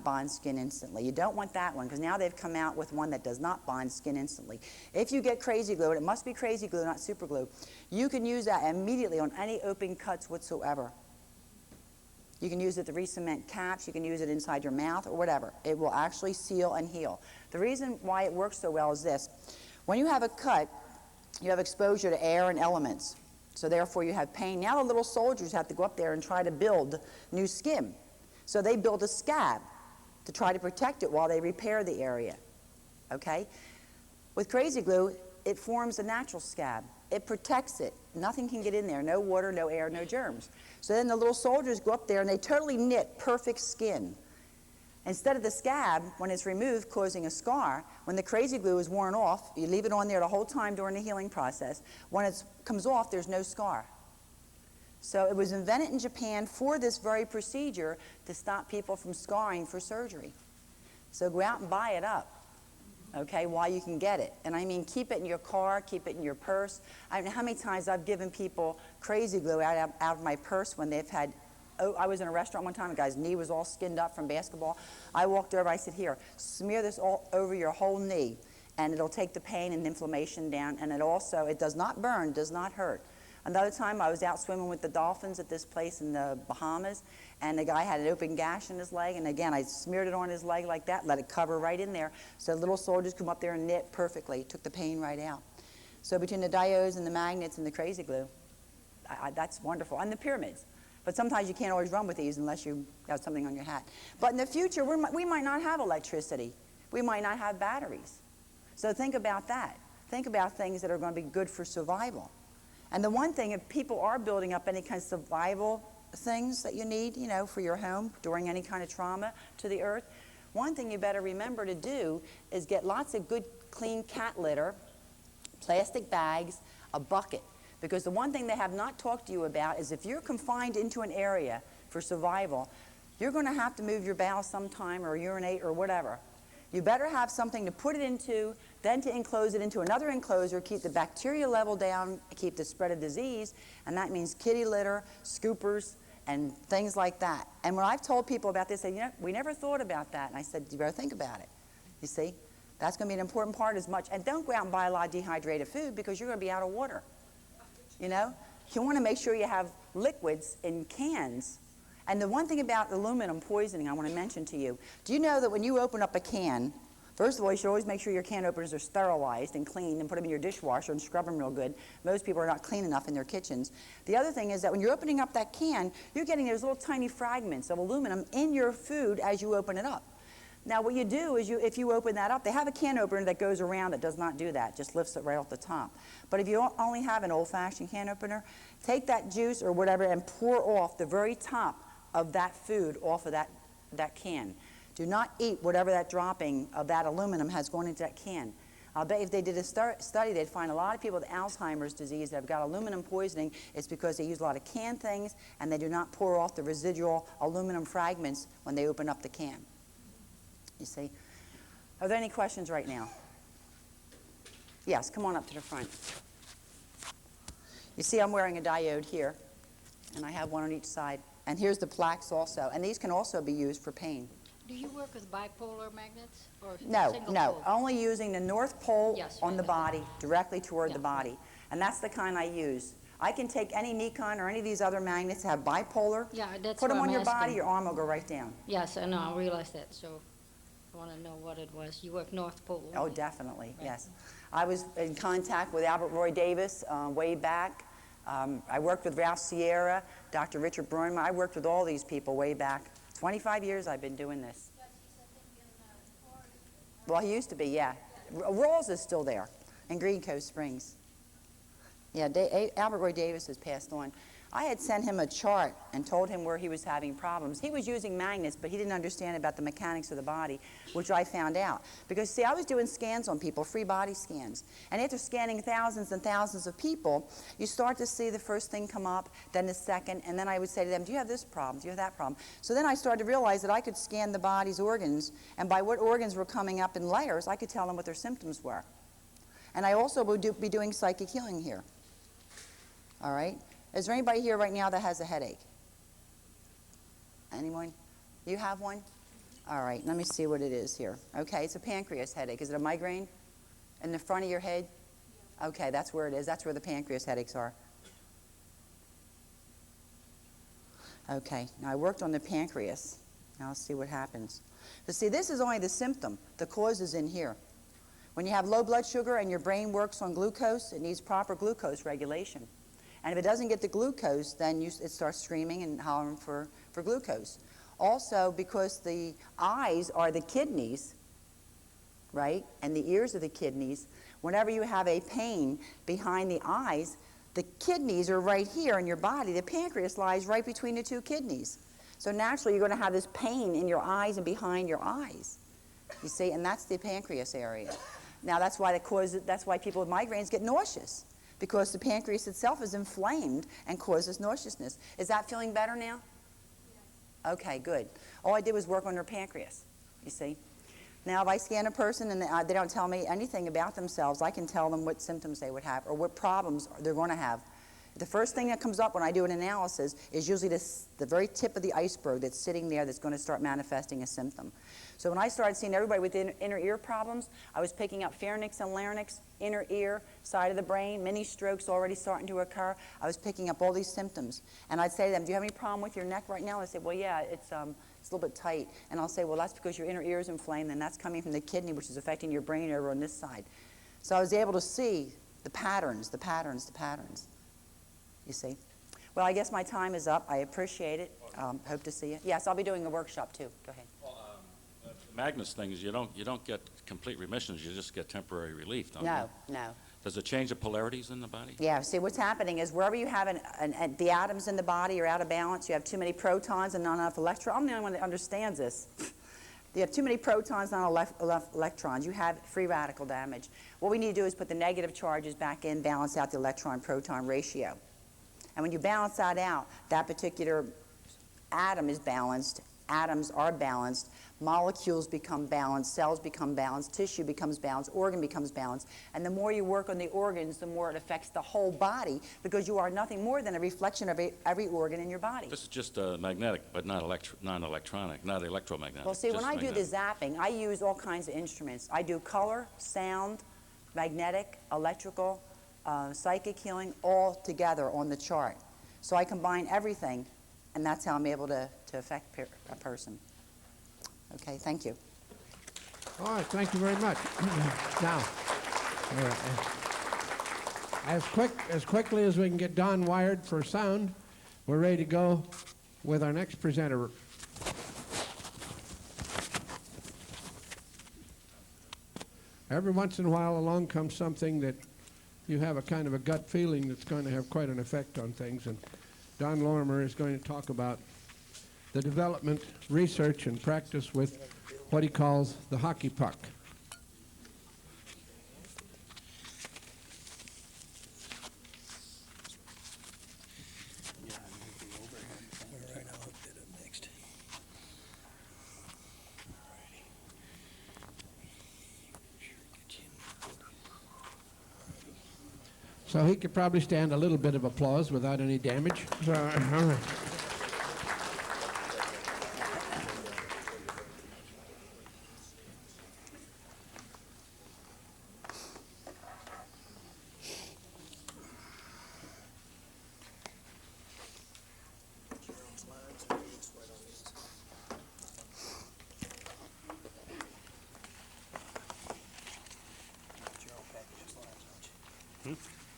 bond skin instantly. You don't want that one, because now they've come out with one that does not bond skin instantly. If you get crazy glue, and it must be crazy glue, not super glue, you can use that immediately on any open cuts whatsoever. You can use it to re-cement caps, you can use it inside your mouth or whatever. It will actually seal and heal. The reason why it works so well is this. When you have a cut, you have exposure to air and elements. So therefore you have pain. Now the little soldiers have to go up there and try to build new skin. So they build a scab to try to protect it while they repair the area. Okay? With crazy glue, it forms a natural scab. It protects it. Nothing can get in there. No water, no air, no germs. So then the little soldiers go up there and they totally knit perfect skin. Instead of the scab, when it's removed, causing a scar, when the crazy glue is worn off, you leave it on there the whole time during the healing process. When it comes off, there's no scar. So it was invented in Japan for this very procedure to stop people from scarring for surgery. So go out and buy it up, okay, while you can get it. And I mean, keep it in your car, keep it in your purse. I don't know how many times I've given people crazy glue out of my purse when they've had. Oh, I was in a restaurant one time, a guy's knee was all skinned up from basketball. I walked over, I said, here, smear this all over your whole knee, and it'll take the pain and inflammation down, and it does not burn, does not hurt. Another time, I was out swimming with the dolphins at this place in the Bahamas, and the guy had an open gash in his leg, and again, I smeared it on his leg like that, let it cover right in there, so little soldiers come up there and knit perfectly, took the pain right out. So between the diodes and the magnets and the crazy glue, that's wonderful, and the pyramids. But sometimes you can't always run with these unless you have something on your hat. But in the future, we might not have electricity. We might not have batteries. So think about that. Think about things that are going to be good for survival. And the one thing, if people are building up any kind of survival things that you need, you know, for your home during any kind of trauma to the earth, one thing you better remember to do is get lots of good, clean cat litter, plastic bags, a bucket. Because the one thing they have not talked to you about is if you're confined into an area for survival, you're going to have to move your bowels sometime or urinate or whatever. You better have something to put it into, then to enclose it into another enclosure, keep the bacteria level down, keep the spread of disease, and that means kitty litter, scoopers, and things like that. And when I've told people about this, they say, you know, we never thought about that. And I said, you better think about it. You see, that's going to be an important part as much. And don't go out and buy a lot of dehydrated food because you're going to be out of water. You know, you want to make sure you have liquids in cans. And the one thing about aluminum poisoning I want to mention to you, do you know that when you open up a can, first of all, you should always make sure your can openers are sterilized and cleaned and put them in your dishwasher and scrub them real good. Most people are not clean enough in their kitchens. The other thing is that when you're opening up that can, you're getting those little tiny fragments of aluminum in your food as you open it up. Now what you do is if you open that up, they have a can opener that goes around that does not do that, just lifts it right off the top. But if you only have an old-fashioned can opener, take that juice or whatever and pour off the very top of that food off of that can. Do not eat whatever that dropping of that aluminum has gone into that can. I'll bet if they did a study, they'd find a lot of people with Alzheimer's disease that have got aluminum poisoning. It's because they use a lot of canned things and they do not pour off the residual aluminum fragments when they open up the can. You see? Are there any questions right now? Yes, come on up to the front. You see I'm wearing a diode here, and I have one on each side. And here's the plaques also. And these can also be used for pain. Do you work with bipolar magnets or No, single no. pole? Only using the north pole Yes, on right. the body, directly toward the Yeah. body. And that's the kind I use. I can take any Nikon or any of these other magnets that have bipolar, Yeah, that's put them what on I'm your body, asking. your arm will go right down. Yes, I know. I realize that. So I want to know what it was. You work North Pole. Oh, definitely, yes. I was in contact with Albert Roy Davis way back. I worked with Ralph Sierra, Dr. Richard Brunman. I worked with all these people way back. 25 years I've been doing this. Well, he used to be, yeah. Rawls is still there in Green Cove Springs. Yeah, Albert Roy Davis has passed on. I had sent him a chart and told him where he was having problems. He was using magnets, but he didn't understand about the mechanics of the body, which I found out. Because, see, I was doing scans on people, free body scans. And after scanning thousands and thousands of people, you start to see the first thing come up, then the second, and then I would say to them, do you have this problem? Do you have that problem? So then I started to realize that I could scan the body's organs, and by what organs were coming up in layers, I could tell them what their symptoms were. And I also would be doing psychic healing here. All right? Is there anybody here right now that has a headache? Anyone? You have one? All right, let me see what it is here. Okay, it's a pancreas headache. Is it a migraine? In the front of your head? Okay, that's where it is. That's where the pancreas headaches are. Okay, now I worked on the pancreas. Now let's see what happens. But see, this is only the symptom. The cause is in here. When you have low blood sugar and your brain works on glucose, it needs proper glucose regulation. And if it doesn't get the glucose, then it starts screaming and hollering for glucose. Also, because the eyes are the kidneys, right, and the ears are the kidneys, whenever you have a pain behind the eyes, the kidneys are right here in your body. The pancreas lies right between the two kidneys. So naturally, you're going to have this pain in your eyes and behind your eyes. You see, and that's the pancreas area. Now, that's why people with migraines get nauseous, because the pancreas itself is inflamed and causes nauseousness. Is that feeling better now? Yes. Okay, good. All I did was work on their pancreas, you see. Now, if I scan a person and they don't tell me anything about themselves, I can tell them what symptoms they would have or what problems they're going to have. The first thing that comes up when I do an analysis is usually the very tip of the iceberg that's sitting there that's going to start manifesting a symptom. So when I started seeing everybody with inner ear problems, I was picking up pharynx and larynx, inner ear, side of the brain, mini strokes already starting to occur. I was picking up all these symptoms. And I'd say to them, do you have any problem with your neck right now? They say, well, yeah, it's a little bit tight. And I'll say, well, that's because your inner ear is inflamed, and that's coming from the kidney, which is affecting your brain over on this side. So I was able to see the patterns. You see? Well, I guess my time is up. I appreciate it. Hope to see you. Yes, I'll be doing a workshop too. Go ahead. Well, the Magnus thing is you don't get complete remissions. You just get temporary relief, don't you? No. Does it change the polarities in the body? Yeah, see what's happening is wherever you have the atoms in the body are out of balance, you have too many protons and not enough electrons. I'm the only one that understands this. You have too many protons, not enough electrons. You have free radical damage. What we need to do is put the negative charges back in, balance out the electron-proton ratio. And when you balance that out, that particular atom is balanced, atoms are balanced, molecules become balanced, cells become balanced, tissue becomes balanced, organ becomes balanced. And the more you work on the organs, the more it affects the whole body, because you are nothing more than a reflection of every organ in your body. This is just magnetic, but not electronic, not electromagnetic. Well, see, when just I do the magnetic. zapping, I use all kinds of instruments. I do color, sound, magnetic, electrical, psychic healing, all together on the chart. So I combine everything, and that's how I'm able to affect a person. Okay, thank you. All right, thank you very much. Now, as quickly as we can get Don wired for sound, we're ready to go with our next presenter. Every once in a while along comes something that you have a kind of a gut feeling that's going to have quite an effect on things, and Don Lorimar is going to talk about the development, research, and practice with what he calls the hockey puck. So he could probably stand a little bit of applause without any damage. So, all right.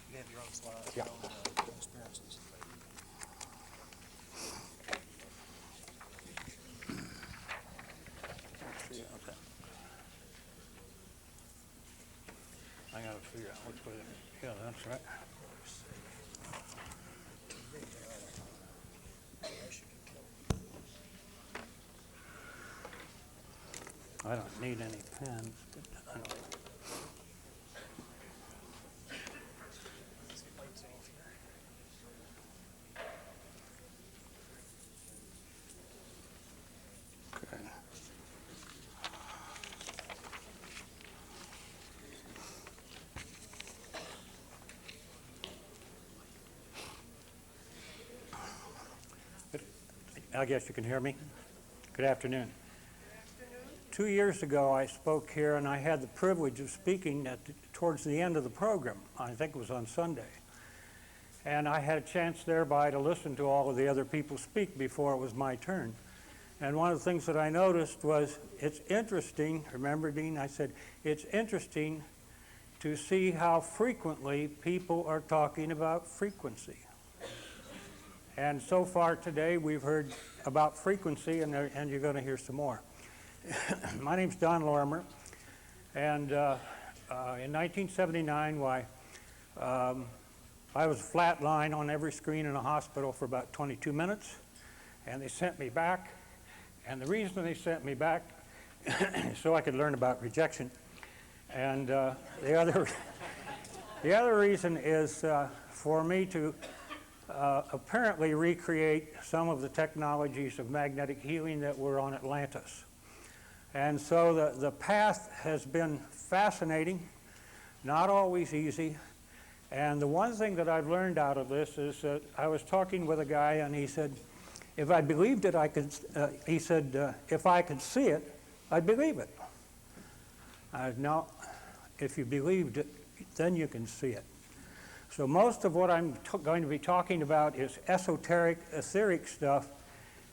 You have your own slides, your own experiences. Okay. I gotta figure out which way. Yeah, that's right. I don't need any pens, but I don't. Okay. I guess you can hear me. Good afternoon. 2 years ago, I spoke here, and I had the privilege of speaking towards the end of the program. I think it was on Sunday. And I had a chance thereby to listen to all of the other people speak before it was my turn. And one of the things that I noticed was, it's interesting, remember, Dean, I said, it's interesting to see how frequently people are talking about frequency. And so far today, we've heard about frequency, and you're going to hear some more. My name's Don Lorimar, and in 1979, I was flatline on every screen in a hospital for about 22 minutes, and they sent me back. And the reason they sent me back is so I could learn about rejection. And the other reason is for me to apparently recreate some of the technologies of magnetic healing that were on Atlantis. And so the path has been fascinating, not always easy. And the one thing that I've learned out of this is that I was talking with a guy, and he said, if I believed it, I could, he said, if I could see it, I'd believe it. No, if you believed it, then you can see it. So most of what I'm going to be talking about is esoteric, etheric stuff,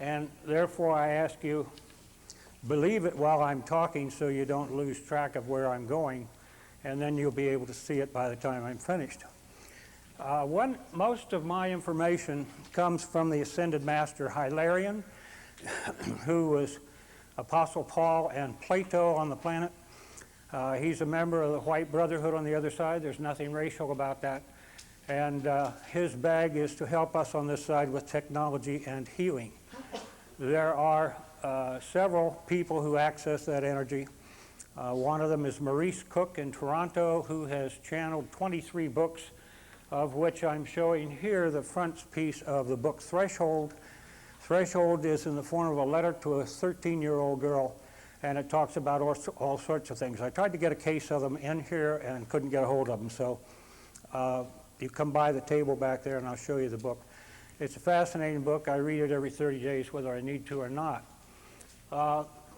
and therefore I ask you, believe it while I'm talking so you don't lose track of where I'm going, and then you'll be able to see it by the time I'm finished. Most of my information comes from the Ascended Master Hilarion, who was Apostle Paul and Plato on the planet. He's a member of the White Brotherhood on the other side. There's nothing racial about that. And his bag is to help us on this side with technology and healing. There are several people who access that energy. One of them is Maurice Cook in Toronto, who has channeled 23 books, of which I'm showing here the front piece of the book Threshold. Threshold is in the form of a letter to a 13-year-old girl, and it talks about all sorts of things. I tried to get a case of them in here and couldn't get a hold of them, so you come by the table back there and I'll show you the book. It's a fascinating book. I read it every 30 days whether I need to or not.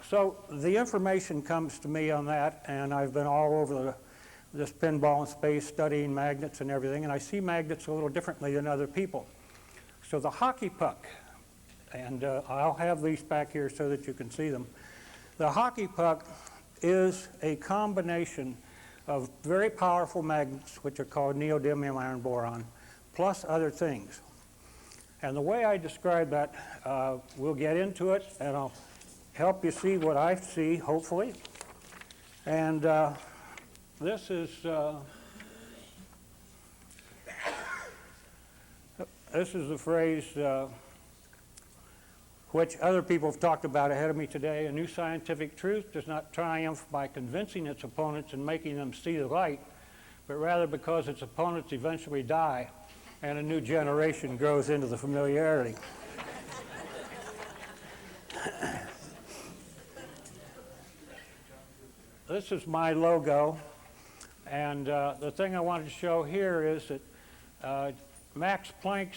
So the information comes to me on that, and I've been all over this pinball in space studying magnets and everything, and I see magnets a little differently than other people. So the hockey puck, and I'll have these back here so that you can see them. The hockey puck is a combination of very powerful magnets, which are called neodymium iron boron, plus other things. And the way I describe that, we'll get into it, and I'll help you see what I see, hopefully. And this is the phrase which other people have talked about ahead of me today. A new scientific truth does not triumph by convincing its opponents and making them see the light, but rather because its opponents eventually die and a new generation grows into the familiarity. This is my logo, and the thing I wanted to show here is that Max Planck's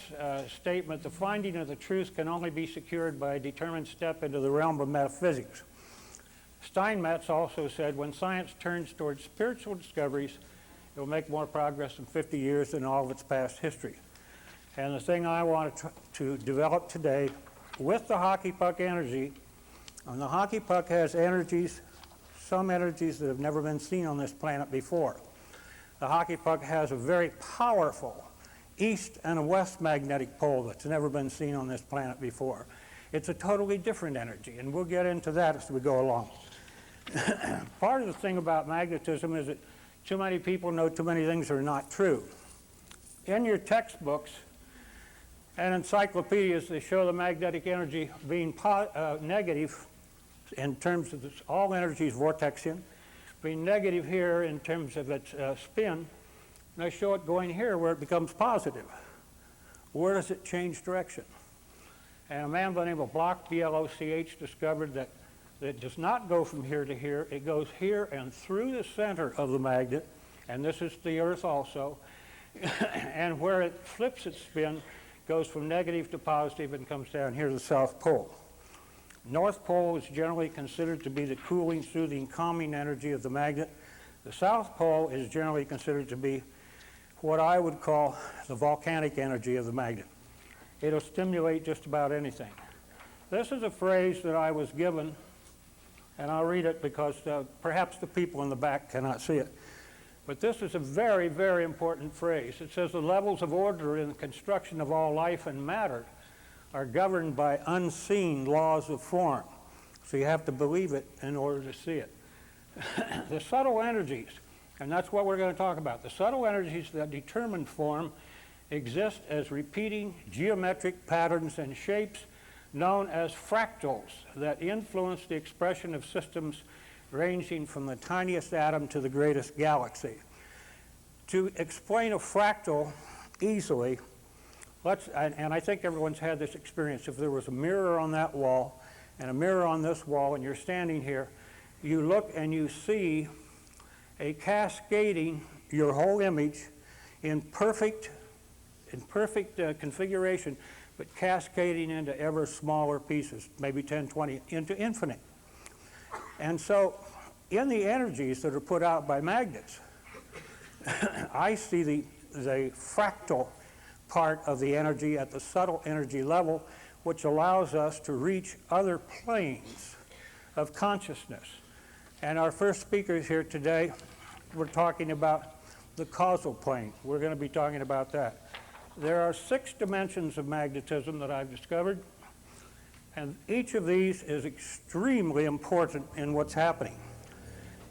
statement, the finding of the truth can only be secured by a determined step into the realm of metaphysics. Steinmetz also said, when science turns towards spiritual discoveries, it will make more progress in 50 years than all of its past history. And the thing I want to develop today with the hockey puck energy, and the hockey puck has energies, some energies that have never been seen on this planet before. The hockey puck has a very powerful east and a west magnetic pole that's never been seen on this planet before. It's a totally different energy, and we'll get into that as we go along. Part of the thing about magnetism is that too many people know too many things that are not true. In your textbooks and encyclopedias, they show the magnetic energy being negative in terms of all energy is vortexian, being negative here in terms of its spin. And I show it going here where it becomes positive. Where does it change direction? And a man by the name of Bloch, B-L-O-C-H, discovered that it does not go from here to here. It goes here and through the center of the magnet, and this is the Earth also, and where it flips its spin, goes from negative to positive and comes down here to the South Pole. North Pole is generally considered to be the cooling, soothing, calming energy of the magnet. The South Pole is generally considered to be what I would call the volcanic energy of the magnet. It'll stimulate just about anything. This is a phrase that I was given, and I'll read it because perhaps the people in the back cannot see it. But this is a very, very important phrase. It says the levels of order in the construction of all life and matter are governed by unseen laws of form. So you have to believe it in order to see it. The subtle energies, and that's what we're going to talk about. The subtle energies that determine form exist as repeating geometric patterns and shapes known as fractals that influence the expression of systems ranging from the tiniest atom to the greatest galaxy. To explain a fractal easily, and I think everyone's had this experience. If there was a mirror on that wall and a mirror on this wall and you're standing here, you look and you see a cascading, your whole image in perfect configuration, but cascading into ever smaller pieces, maybe 10, 20, into infinite. And so in the energies that are put out by magnets, I see the fractal part of the energy at the subtle energy level, which allows us to reach other planes of consciousness. And our first speakers here today, we're talking about the causal plane. We're going to be talking about that. There are 6 dimensions of magnetism that I've discovered, and each of these is extremely important in what's happening.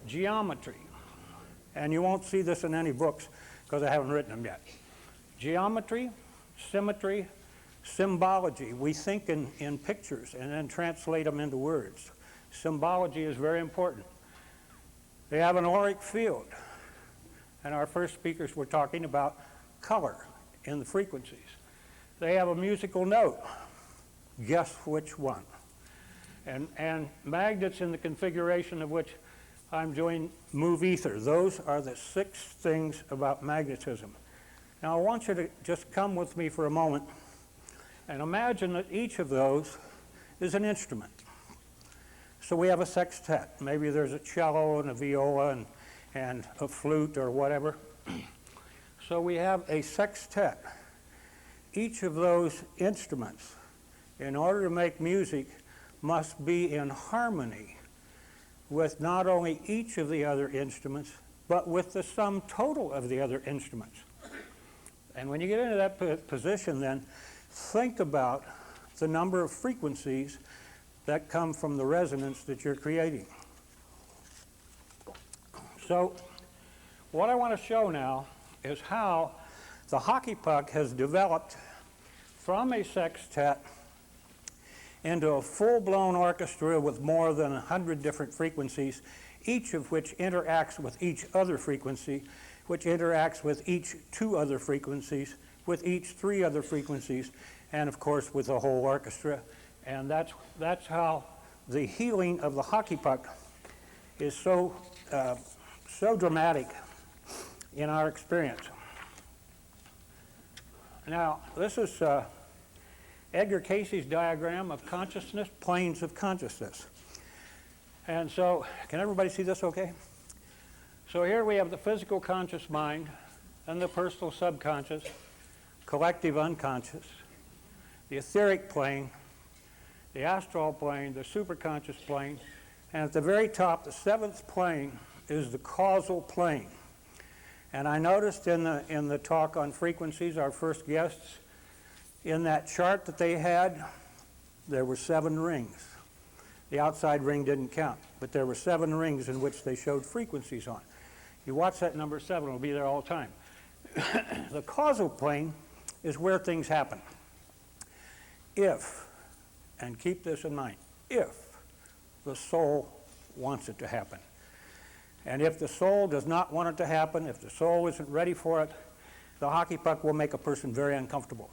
geometry, and you won't see this in any books because I haven't written them yet. Geometry, symmetry, symbology. We think in pictures and then translate them into words. Symbology is very important. They have an auric field, and our first speakers were talking about color in the frequencies. They have a musical note. Guess which one? And magnets in the configuration of which I'm doing move ether. Those are the 6 things about magnetism. Now I want you to just come with me for a moment and imagine that each of those is an instrument. So we have a sextet. Maybe there's a cello and a viola and a flute or whatever. So we have a sextet. Each of those instruments, in order to make music, must be in harmony with not only each of the other instruments, but with the sum total of the other instruments. And when you get into that position, then think about the number of frequencies that come from the resonance that you're creating. So what I want to show now is how the hockey puck has developed from a sextet into a full-blown orchestra with more than 100 different frequencies, each of which interacts with each other frequency, which interacts with each 2 other frequencies, with each 3 other frequencies, and of course with the whole orchestra. And that's how the healing of the hockey puck is so dramatic in our experience. Now, this is Edgar Cayce's diagram of consciousness, planes of consciousness. And so, can everybody see this okay? So here we have the physical conscious mind and the personal subconscious, collective unconscious, the etheric plane, the astral plane, the superconscious plane, and at the very top, the 7th plane is the causal plane. And I noticed in the talk on frequencies, our first guests, in that chart that they had, there were 7 rings. The outside ring didn't count, but there were 7 rings in which they showed frequencies on. You watch that number 7, it'll be there all the time. The causal plane is where things happen. If, and keep this in mind, if the soul wants it to happen. And if the soul does not want it to happen, if the soul isn't ready for it, the hockey puck will make a person very uncomfortable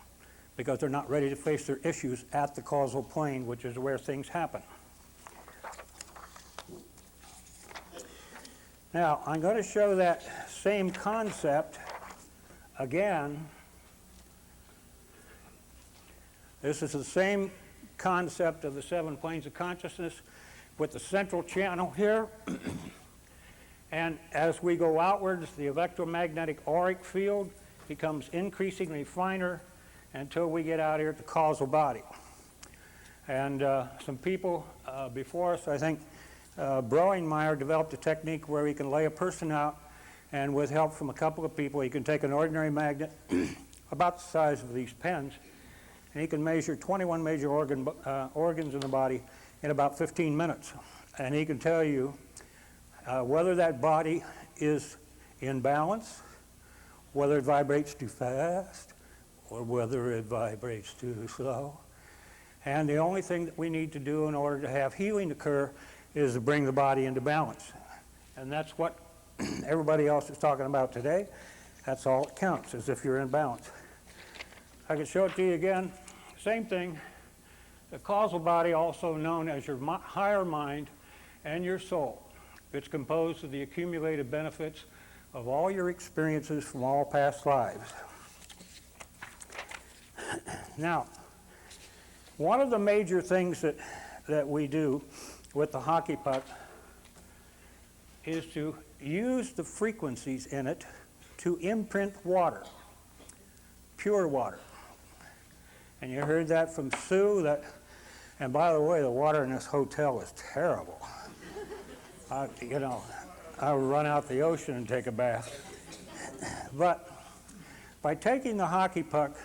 because they're not ready to face their issues at the causal plane, which is where things happen. Now, I'm going to show that same concept again. This is the same concept of the 7 planes of consciousness with the central channel here. And as we go outwards, the electromagnetic auric field becomes increasingly finer until we get out here at the causal body. And some people before us, I think Broingmeyer developed a technique where he can lay a person out, and with help from a couple of people, he can take an ordinary magnet about the size of these pens, and he can measure 21 major organs in the body in about 15 minutes. And he can tell you whether that body is in balance, whether it vibrates too fast, or whether it vibrates too slow. And the only thing that we need to do in order to have healing occur is to bring the body into balance. And that's what everybody else is talking about today. That's all that counts, is if you're in balance. I can show it to you again. Same thing. The causal body, also known as your higher mind and your soul. It's composed of the accumulated benefits of all your experiences from all past lives. Now, one of the major things that we do with the hockey puck is to use the frequencies in it to imprint water, pure water. And you heard that from Sue, and by the way, the water in this hotel is terrible. I would run out the ocean and take a bath. But by taking the hockey puck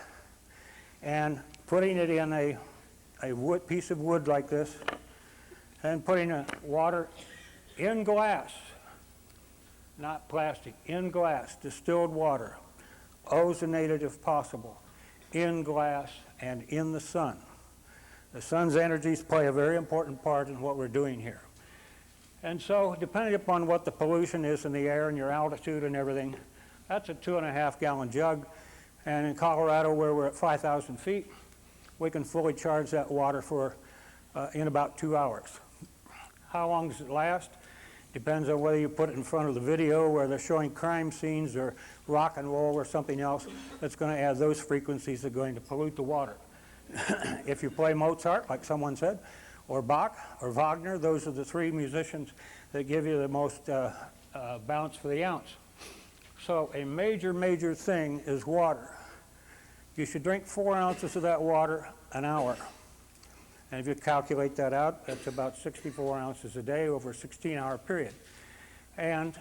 and putting it in a piece of wood like this, and putting water in glass not plastic, in glass, distilled water, ozonated if possible, in glass and in the sun. The sun's energies play a very important part in what we're doing here. And so, depending upon what the pollution is in the air and your altitude and everything, that's a 2.5-gallon jug. And in Colorado, where we're at 5,000 feet, we can fully charge that water for in about 2 hours. How long does it last? Depends on whether you put it in front of the video where they're showing crime scenes or rock and roll or something else that's going to add those frequencies that are going to pollute the water. If you play Mozart, like someone said, or Bach or Wagner, those are the three musicians that give you the most bounce for the ounce. So a major, major thing is water. You should drink 4 ounces of that water an hour. And if you calculate that out, that's about 64 ounces a day over a 16-hour period. And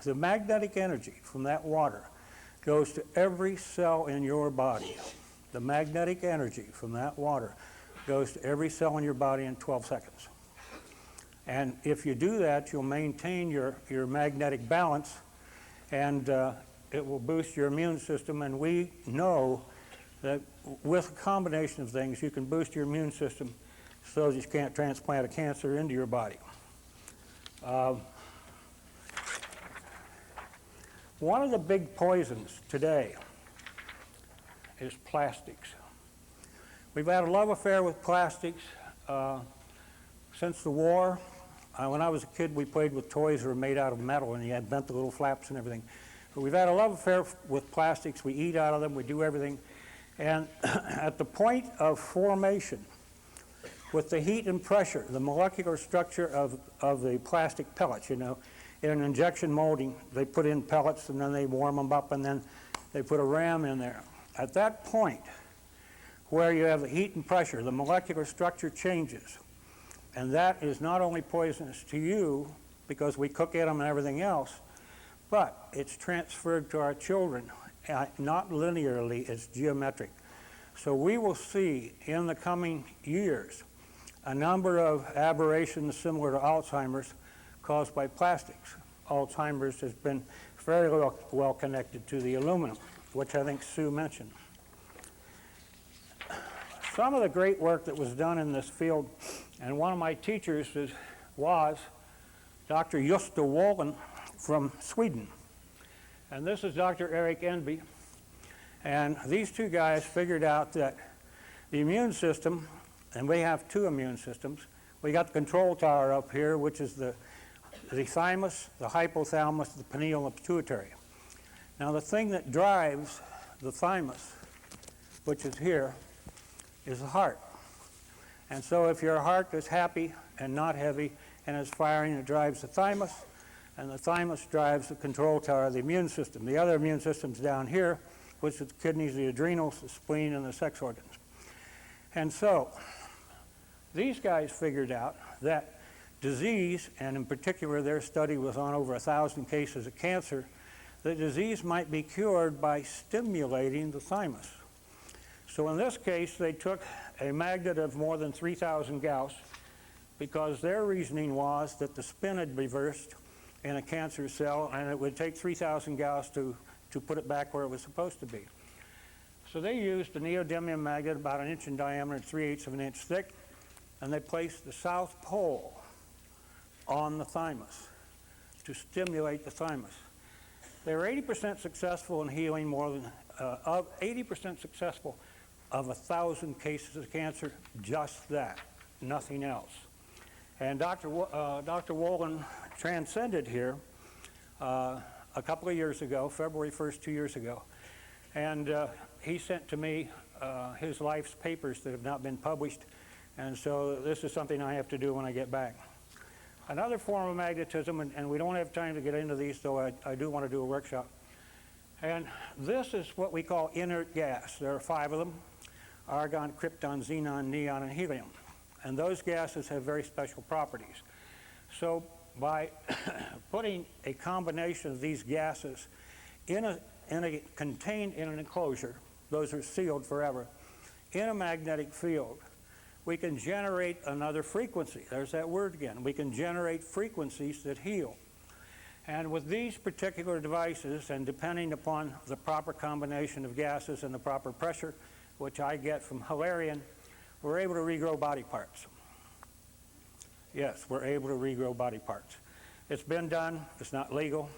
the magnetic energy from that water goes to every cell in your body. The magnetic energy from that water goes to every cell in your body in 12 seconds. And if you do that, you'll maintain your magnetic balance, and it will boost your immune system. And we know that with a combination of things, you can boost your immune system so that you can't transplant a cancer into your body. One of the big poisons today is plastics. We've had a love affair with plastics since the war. When I was a kid, we played with toys that were made out of metal, and you had bent the little flaps and everything. But we've had a love affair with plastics. We eat out of them. We do everything. And at the point of formation, with the heat and pressure, the molecular structure of the plastic pellets, you know, in an injection molding, they put in pellets, and then they warm them up, and then they put a ram in there. At that point, where you have the heat and pressure, the molecular structure changes. And that is not only poisonous to you, because we cook in them and everything else, but it's transferred to our children, not linearly, it's geometric. So we will see in the coming years a number of aberrations similar to Alzheimer's caused by plastics. Alzheimer's has been very well connected to the aluminum, which I think Sue mentioned. Some of the great work that was done in this field, and one of my teachers was Dr. Gösta Wåhlin from Sweden. And this is Dr. Eric Enby. And these two guys figured out that the immune system, and we have two immune systems. We got the control tower up here, which is the thymus, the hypothalamus, the pineal, and the pituitary. Now the thing that drives the thymus, which is here, is the heart. And so if your heart is happy and not heavy and is firing, it drives the thymus, and the thymus drives the control tower of the immune system. The other immune system's down here, which is the kidneys, the adrenals, the spleen, and the sex organs. And so these guys figured out that disease, and in particular their study was on over 1,000 cases of cancer, that disease might be cured by stimulating the thymus. So in this case, they took a magnet of more than 3,000 Gauss, because their reasoning was that the spin had reversed in a cancer cell, and it would take 3,000 Gauss to put it back where it was supposed to be. So they used a neodymium magnet about 1 inch in diameter and 3/8 of an inch thick, and they placed the south pole on the thymus to stimulate the thymus. They were 80% successful in healing more than 80% successful of 1,000 cases of cancer, just that, nothing else. And Dr. Wåhlin transcended here a couple of years ago, February 1st, 2 years ago, and he sent to me his life's papers that have not been published, and so this is something I have to do when I get back. Another form of magnetism, and we don't have time to get into these, though I do want to do a workshop, and this is what we call inert gas. There are 5 of them: argon, krypton, xenon, neon, and helium. And those gases have very special properties. So by putting a combination of these gases contained in an enclosure, those are sealed forever, in a magnetic field, we can generate another frequency. There's that word again. We can generate frequencies that heal. And with these particular devices, and depending upon the proper combination of gases and the proper pressure, which I get from Hilarion, we're able to regrow body parts. Yes, we're able to regrow body parts. It's been done. It's not legal.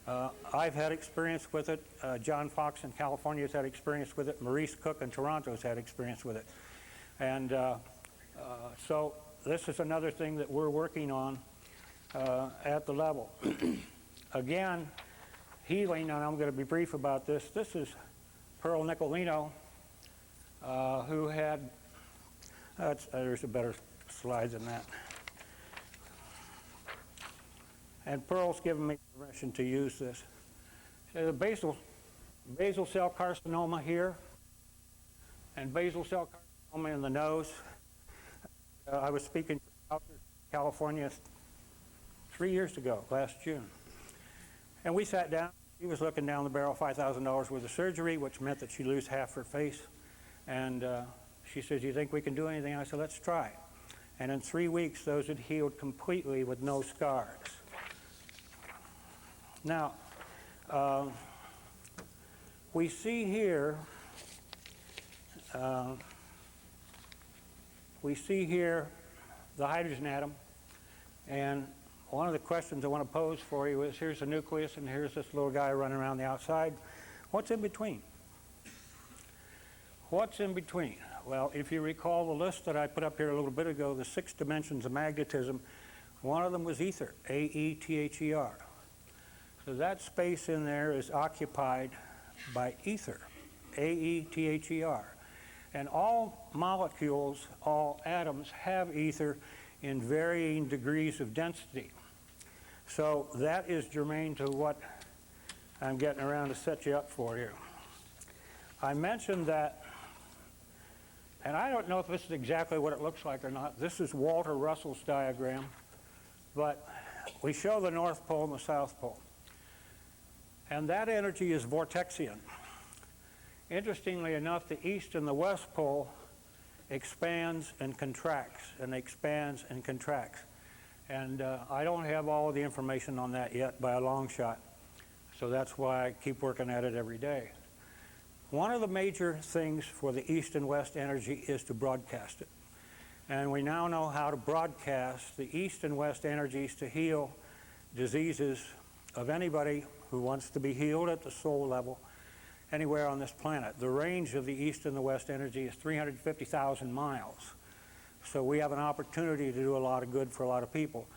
I've had experience with it. John Fox in California has had experience with it. Maurice Cook in Toronto has had experience with it. And so this is another thing that we're working on at the level. Again, healing, and I'm going to be brief about this. This is Pearl Nicolino, who had, there's a better slide than that. And Pearl's given me permission to use this. There's a basal cell carcinoma here, and basal cell carcinoma in the nose. I was speaking out in California 3 years ago, last June. And we sat down. She was looking down the barrel, $5,000 worth of surgery, which meant that she'd lose half her face. And she said, "Do you think we can do anything?" I said, "Let's try." And in 3 weeks, those had healed completely with no scars. Now, we see here the hydrogen atom, and one of the questions I want to pose for you is, here's the nucleus, and here's this little guy running around the outside. What's in between? What's in between? Well, if you recall the list that I put up here a little bit ago, the 6 dimensions of magnetism, one of them was ether, A-E-T-H-E-R. So that space in there is occupied by ether, A-E-T-H-E-R. And all molecules, all atoms have ether in varying degrees of density. So that is germane to what I'm getting around to set you up for here. I mentioned that, and I don't know if this is exactly what it looks like or not. This is Walter Russell's diagram, but we show the North Pole and the South Pole. And that energy is vortexian. Interestingly enough, the East and the West Pole expands and contracts, and expands and contracts. And I don't have all of the information on that yet by a long shot. So that's why I keep working at it every day. One of the major things for the East and West energy is to broadcast it. And we now know how to broadcast the East and West energies to heal diseases of anybody who wants to be healed at the soul level anywhere on this planet. The range of the East and the West energy is 350,000 miles. So we have an opportunity to do a lot of good for a lot of people.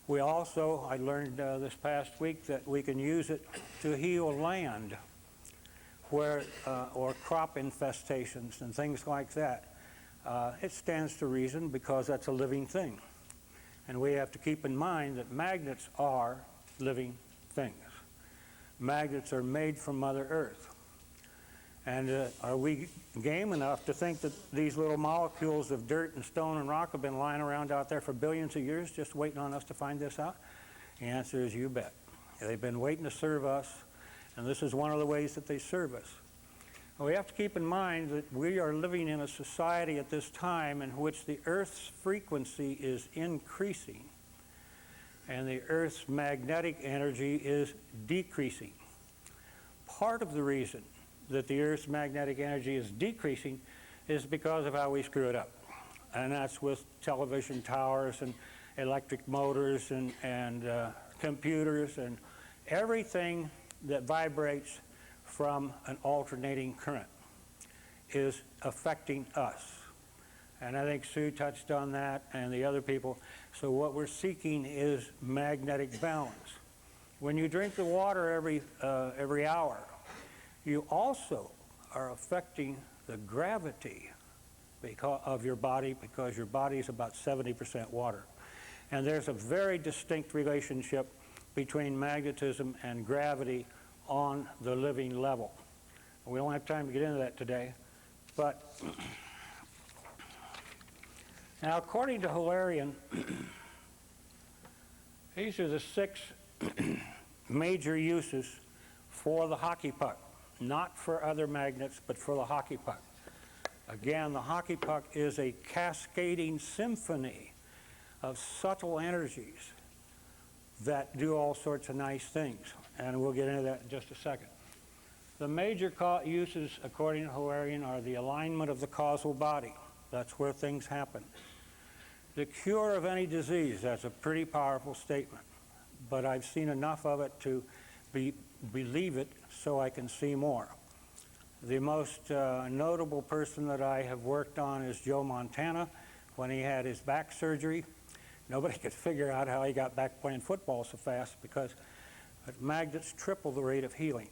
We also, I learned this past week that we can use it to heal land where, or crop infestations and things like that. It stands to reason because that's a living thing. And we have to keep in mind that magnets are living things. Magnets are made from Mother Earth. And are we game enough to think that these little molecules of dirt and stone and rock have been lying around out there for billions of years just waiting on us to find this out? The answer is you bet. They've been waiting to serve us, and this is one of the ways that they serve us. We have to keep in mind that we are living in a society at this time in which the Earth's frequency is increasing and the Earth's magnetic energy is decreasing. Part of the reason that the Earth's magnetic energy is decreasing is because of how we screw it up. And that's with television towers and electric motors and computers and everything that vibrates from an alternating current is affecting us. And I think Sue touched on that and the other people. So what we're seeking is magnetic balance. When you drink the water every hour, you also are affecting the gravity of your body because your body is about 70% water. And there's a very distinct relationship between magnetism and gravity on the living level. We don't have time to get into that today, but now according to Hilarion, these are the 6 major uses for the hockey puck. Not for other magnets, but for the hockey puck. Again, the hockey puck is a cascading symphony of subtle energies that do all sorts of nice things, and we'll get into that in just a second. The major uses, according to Hilarion, are the alignment of the causal body. That's where things happen. The cure of any disease, that's a pretty powerful statement, but I've seen enough of it to believe it so I can see more. The most notable person that I have worked on is Joe Montana. When he had his back surgery, nobody could figure out how he got back playing football so fast because magnets triple the rate of healing.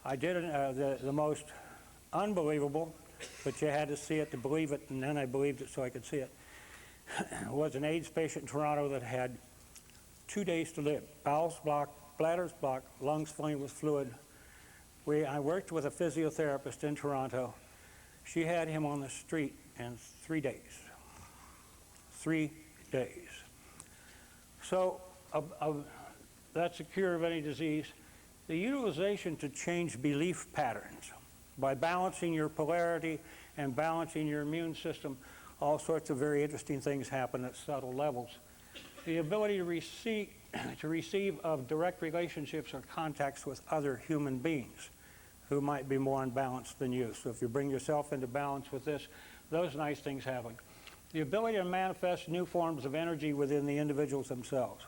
I did the most unbelievable, but you had to see it to believe it, and then I believed it so I could see it. Was an AIDS patient in Toronto that had 2 days to live. Bowels blocked, bladders blocked, lungs filling with fluid. I worked with a physiotherapist in Toronto. She had him on the street in 3 days. 3 days. So that's a cure of any disease. The utilization to change belief patterns by balancing your polarity and balancing your immune system, all sorts of very interesting things happen at subtle levels. The ability to receive of direct relationships or contacts with other human beings who might be more unbalanced than you. So if you bring yourself into balance with this, those nice things happen. The ability to manifest new forms of energy within the individuals themselves.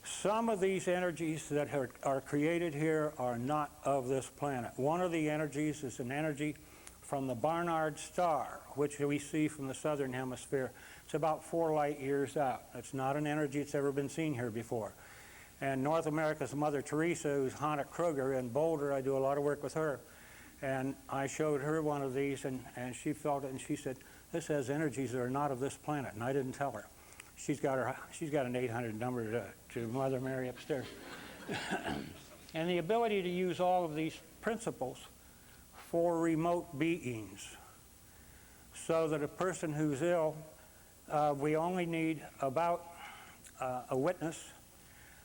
Some of these energies that are created here are not of this planet. One of the energies is an energy from the Barnard star, which we see from the southern hemisphere. It's about 4 light years out. It's not an energy that's ever been seen here before. And North America's Mother Teresa, who's Hannah Kruger in Boulder, I do a lot of work with her. And I showed her one of these, and she felt it, and she said, this has energies that are not of this planet, and I didn't tell her. She's got an 800 number to Mother Mary upstairs. And the ability to use all of these principles for remote beings, so that a person who's ill, we only need about a witness,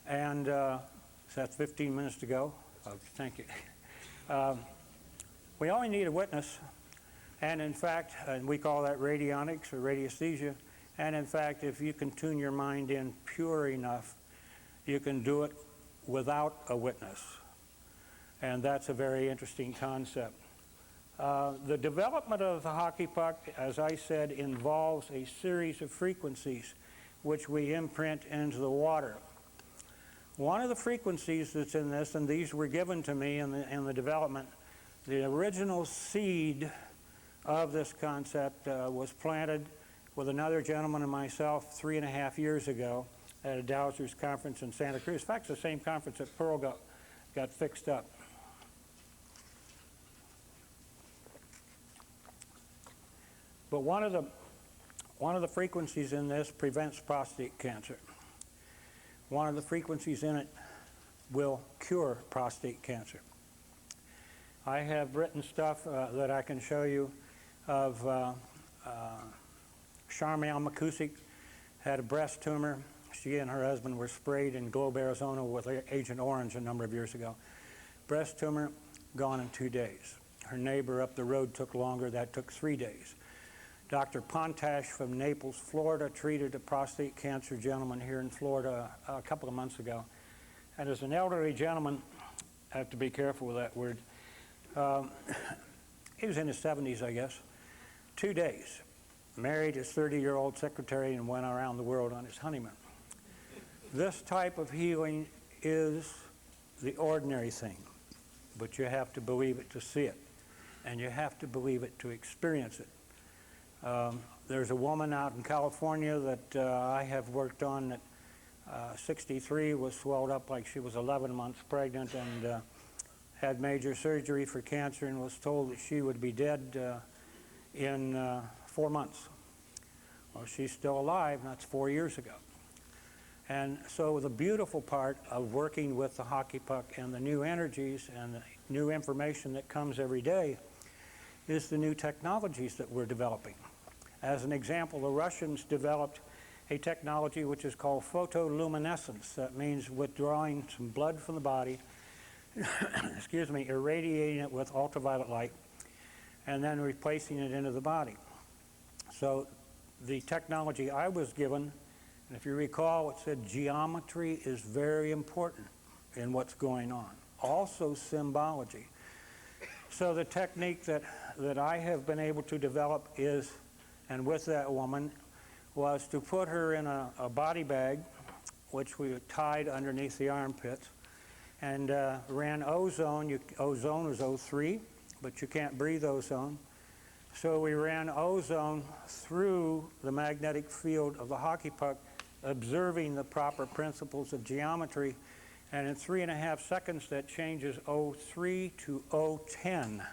and so that's 15 minutes to go. Oh, thank you. We only need a witness, and in fact, and we call that radionics or radiesthesia, and in fact, if you can tune your mind in pure enough, you can do it without a witness. And that's a very interesting concept. The development of the hockey puck, as I said, involves a series of frequencies which we imprint into the water. One of the frequencies that's in this, and these were given to me in the development, the original seed of this concept was planted with another gentleman and myself 3.5 years ago at a Dowsers conference in Santa Cruz. In fact, it's the same conference that Pearl got fixed up. But one of the frequencies in this prevents prostate cancer. One of the frequencies in it will cure prostate cancer. I have written stuff that I can show you of Charmaine McCusick had a breast tumor. She and her husband were sprayed in Globe, Arizona with Agent Orange a number of years ago. Breast tumor, gone in 2 days. Her neighbor up the road took longer. That took 3 days. Dr. Pontash from Naples, Florida, treated a prostate cancer gentleman here in Florida a couple of months ago. And as an elderly gentleman, I have to be careful with that word, he was in his 70s, I guess, 2 days. Married his 30-year-old secretary and went around the world on his honeymoon. This type of healing is the ordinary thing, but you have to believe it to see it, and you have to believe it to experience it. There's a woman out in California that I have worked on that 63, was swelled up like she was 11 months pregnant, and had major surgery for cancer and was told that she would be dead in 4 months. Well, she's still alive, and that's 4 years ago. And so the beautiful part of working with the hockey puck and the new energies and the new information that comes every day is the new technologies that we're developing. As an example, the Russians developed a technology which is called photoluminescence. That means withdrawing some blood from the body, excuse me, irradiating it with ultraviolet light, and then replacing it into the body. So the technology I was given And if you recall, it said geometry is very important in what's going on. Also symbology. So the technique that I have been able to develop is, and with that woman, was to put her in a body bag, which we tied underneath the armpits, and ran ozone. Ozone is O3, but you can't breathe ozone. So we ran ozone through the magnetic field of the hockey puck, observing the proper principles of geometry, and in 3.5 seconds that changes O3 to O10.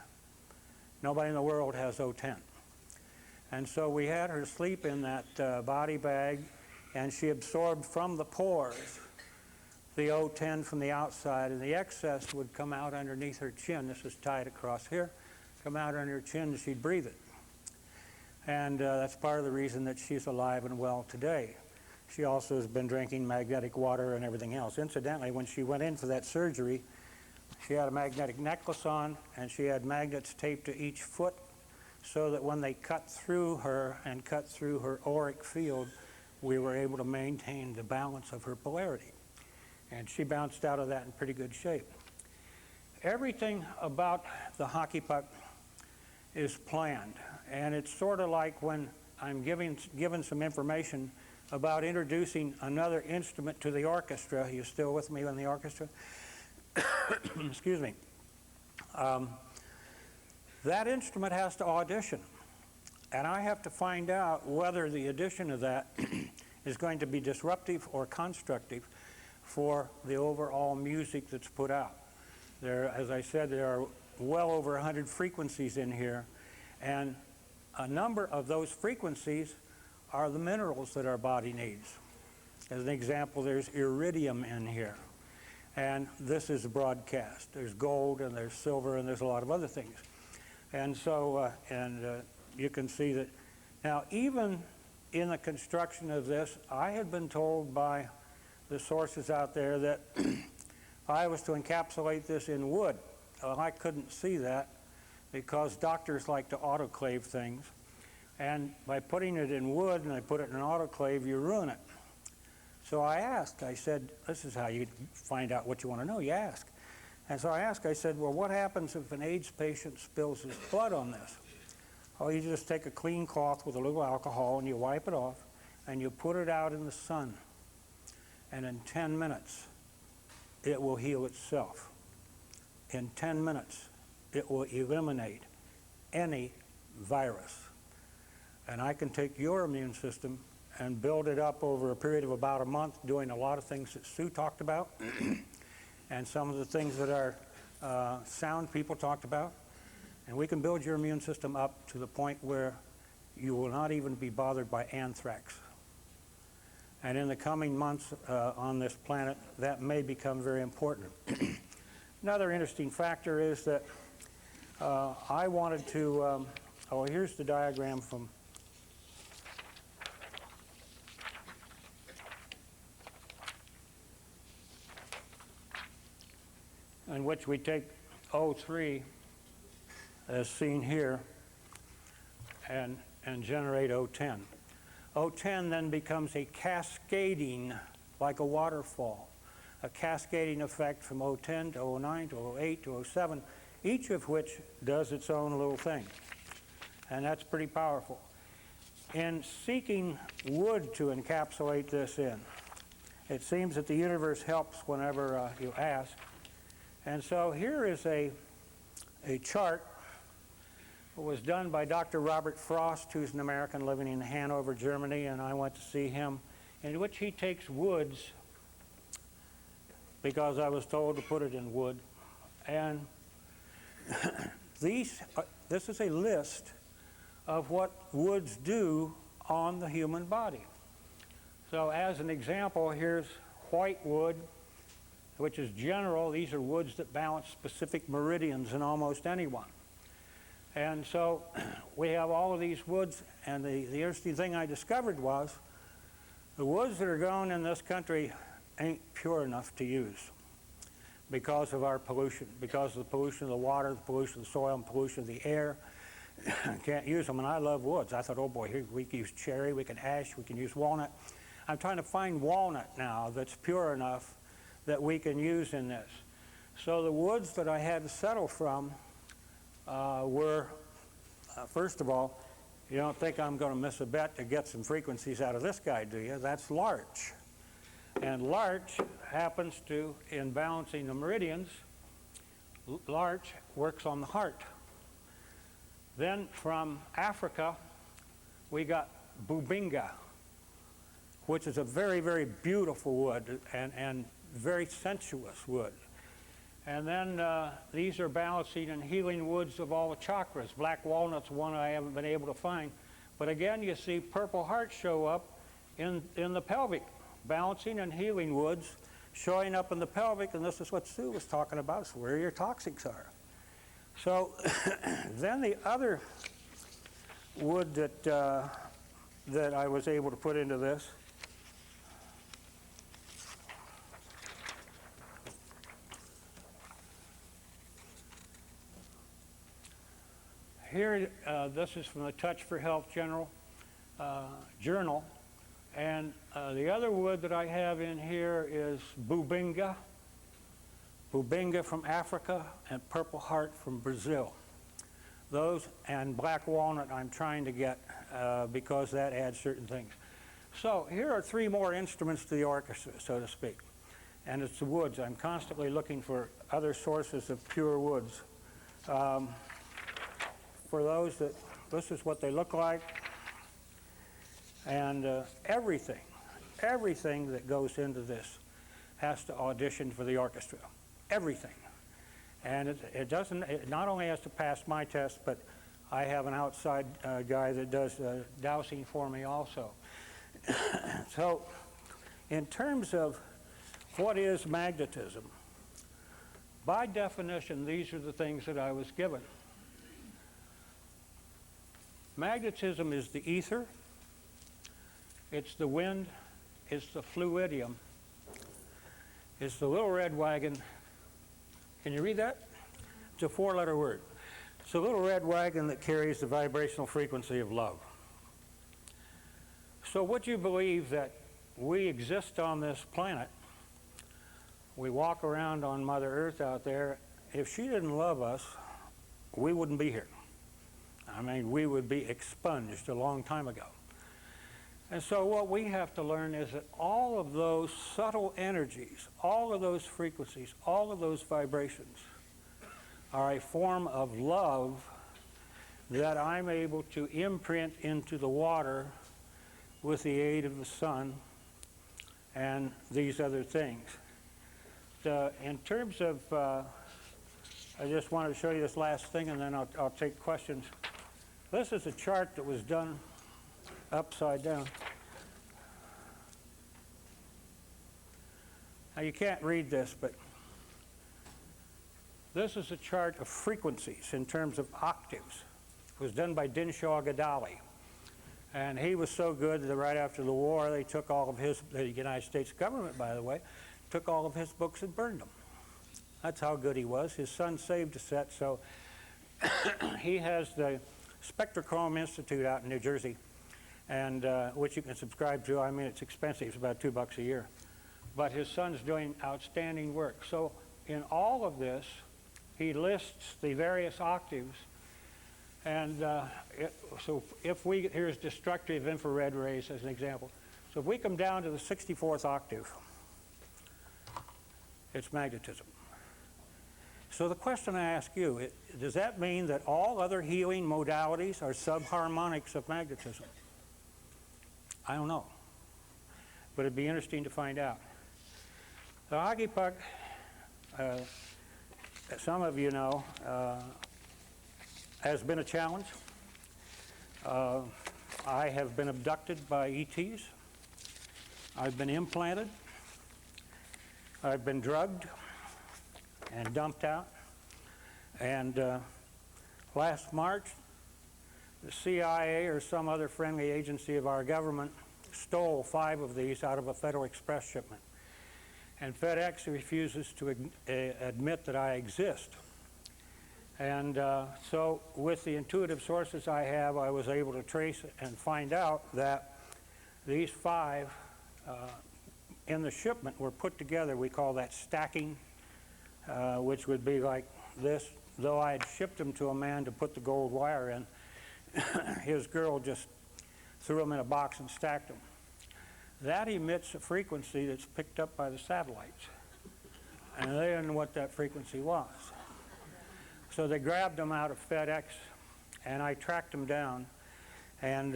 Nobody in the world has O10. And so we had her sleep in that body bag, and she absorbed from the pores the O10 from the outside, and the excess would come out underneath her chin. This is tied across here. Come out under her chin, and she'd breathe it. And that's part of the reason that she's alive and well today. She also has been drinking magnetic water and everything else. Incidentally, when she went in for that surgery, she had a magnetic necklace on, and she had magnets taped to each foot so that when they cut through her and cut through her auric field, we were able to maintain the balance of her polarity. And she bounced out of that in pretty good shape. Everything about the hockey puck is planned. And it's sort of like when I'm given some information about introducing another instrument to the orchestra. Are you still with me in the orchestra? Excuse me. That instrument has to audition. And I have to find out whether the addition of that is going to be disruptive or constructive for the overall music that's put out. There, as I said, there are well over 100 frequencies in here, and a number of those frequencies are the minerals that our body needs. As an example, there's iridium in here, and this is broadcast. There's gold and there's silver and there's a lot of other things. And so, you can see that. Now, even in the construction of this, I had been told by the sources out there that I was to encapsulate this in wood. Well, I couldn't see that because doctors like to autoclave things. And by putting it in wood and I put it in an autoclave, you ruin it. So I asked, I said, this is how you find out what you want to know, you ask. And so I asked, I said, well, what happens if an AIDS patient spills his blood on this? Oh, you just take a clean cloth with a little alcohol and you wipe it off and you put it out in the sun. And in 10 minutes, it will heal itself. In 10 minutes, it will eliminate any virus. And I can take your immune system and build it up over a period of about a month, doing a lot of things that Sue talked about, and some of the things that our sound people talked about. And we can build your immune system up to the point where you will not even be bothered by anthrax. And in the coming months on this planet, that may become very important. Another interesting factor is that I wanted to, oh, here's the diagram from in which we take O3 as seen here and generate O10. O10 then becomes a cascading, like a waterfall, a cascading effect from O10 to O9 to O8 to O7, each of which does its own little thing. And that's pretty powerful. In seeking wood to encapsulate this in, it seems that the universe helps whenever you ask. And so here is a chart that was done by Dr. Robert Frost, who's an American living in Hanover, Germany, and I went to see him, in which he takes woods, because I was told to put it in wood, and this is a list of what woods do on the human body. So as an example, here's white wood, which is general. These are woods that balance specific meridians in almost anyone. And so we have all of these woods, and the interesting thing I discovered was the woods that are grown in this country ain't pure enough to use because of our pollution, because of the pollution of the water, the pollution of the soil, and pollution of the air. Can't use them, and I love woods. I thought, oh boy, here we can use cherry, we can ash, we can use walnut. I'm trying to find walnut now that's pure enough that we can use in this. So the woods that I had to settle from were, first of all, you don't think I'm going to miss a bet to get some frequencies out of this guy, do you? That's larch. And larch happens to, in balancing the meridians, larch works on the heart. Then from Africa, we got bubinga, which is a very, very beautiful wood and very sensuous wood. And then these are balancing and healing woods of all the chakras. Black walnut's one I haven't been able to find. But again, you see purple heart show up in the pelvic. Balancing and healing woods showing up in the pelvic, and this is what Sue was talking about. It's where your toxics are. So then the other wood that I was able to put into this here, this is from the Touch for Health Journal, and the other wood that I have in here is bubinga from Africa, and purple heart from Brazil. Those and black walnut I'm trying to get because that adds certain things. So here are 3 more instruments to the orchestra, so to speak, and it's the woods. I'm constantly looking for other sources of pure woods. For those that, this is what they look like, and everything that goes into this has to audition for the orchestra, everything. And it not only has to pass my test, but I have an outside guy that does dowsing for me also. So in terms of what is magnetism, by definition, these are the things that I was given. Magnetism is the ether, it's the wind, it's the fluidium, it's the little red wagon. Can you read that? It's a 4-letter word. It's a little red wagon that carries the vibrational frequency of love. So would you believe that we exist on this planet, we walk around on Mother Earth out there, if she didn't love us, we wouldn't be here. I mean, we would be expunged a long time ago. And so what we have to learn is that all of those subtle energies, all of those frequencies, all of those vibrations are a form of love that I'm able to imprint into the water with the aid of the sun and these other things. In terms of, I just wanted to show you this last thing, and then I'll take questions. This is a chart that was done upside down. Now you can't read this, but this is a chart of frequencies in terms of octaves. It was done by Dinshaw Gadali. And he was so good that right after the war, they took all of his, the United States government, by the way, took all of his books and burned them. That's how good he was. His son saved a set, so he has the Spectrochrome Institute out in New Jersey, and which you can subscribe to. I mean, it's expensive. It's about $2 a year. But his son's doing outstanding work. So in all of this, he lists the various octaves. And so if we, here's destructive infrared rays as an example. So if we come down to the 64th octave, it's magnetism. So the question I ask you, does that mean that all other healing modalities are subharmonics of magnetism? I don't know. But it'd be interesting to find out. The hockey puck, some of you know, has been a challenge. I have been abducted by ETs. I've been implanted. I've been drugged and dumped out. And last March, the CIA or some other friendly agency of our government stole 5 of these out of a Federal Express shipment. And FedEx refuses to admit that I exist. And so with the intuitive sources I have, I was able to trace and find out that these 5 in the shipment were put together. We call that stacking, which would be like this. Though I had shipped them to a man to put the gold wire in, his girl just threw them in a box and stacked them. That emits a frequency that's picked up by the satellites. And they didn't know what that frequency was. So they grabbed them out of FedEx, and I tracked them down. And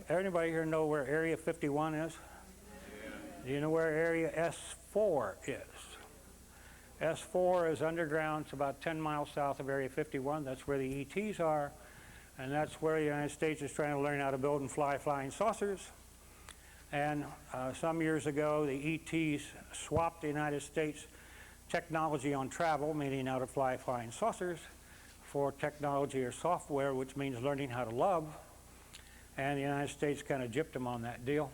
anybody here know where Area 51 is? Yeah. Do you know where Area S4 is? S4 is underground. It's about 10 miles south of Area 51. That's where the ETs are. And that's where the United States is trying to learn how to build and fly flying saucers. And some years ago, the ETs swapped the United States technology on travel, meaning how to fly flying saucers, for technology or software, which means learning how to love. And the United States kind of gypped them on that deal.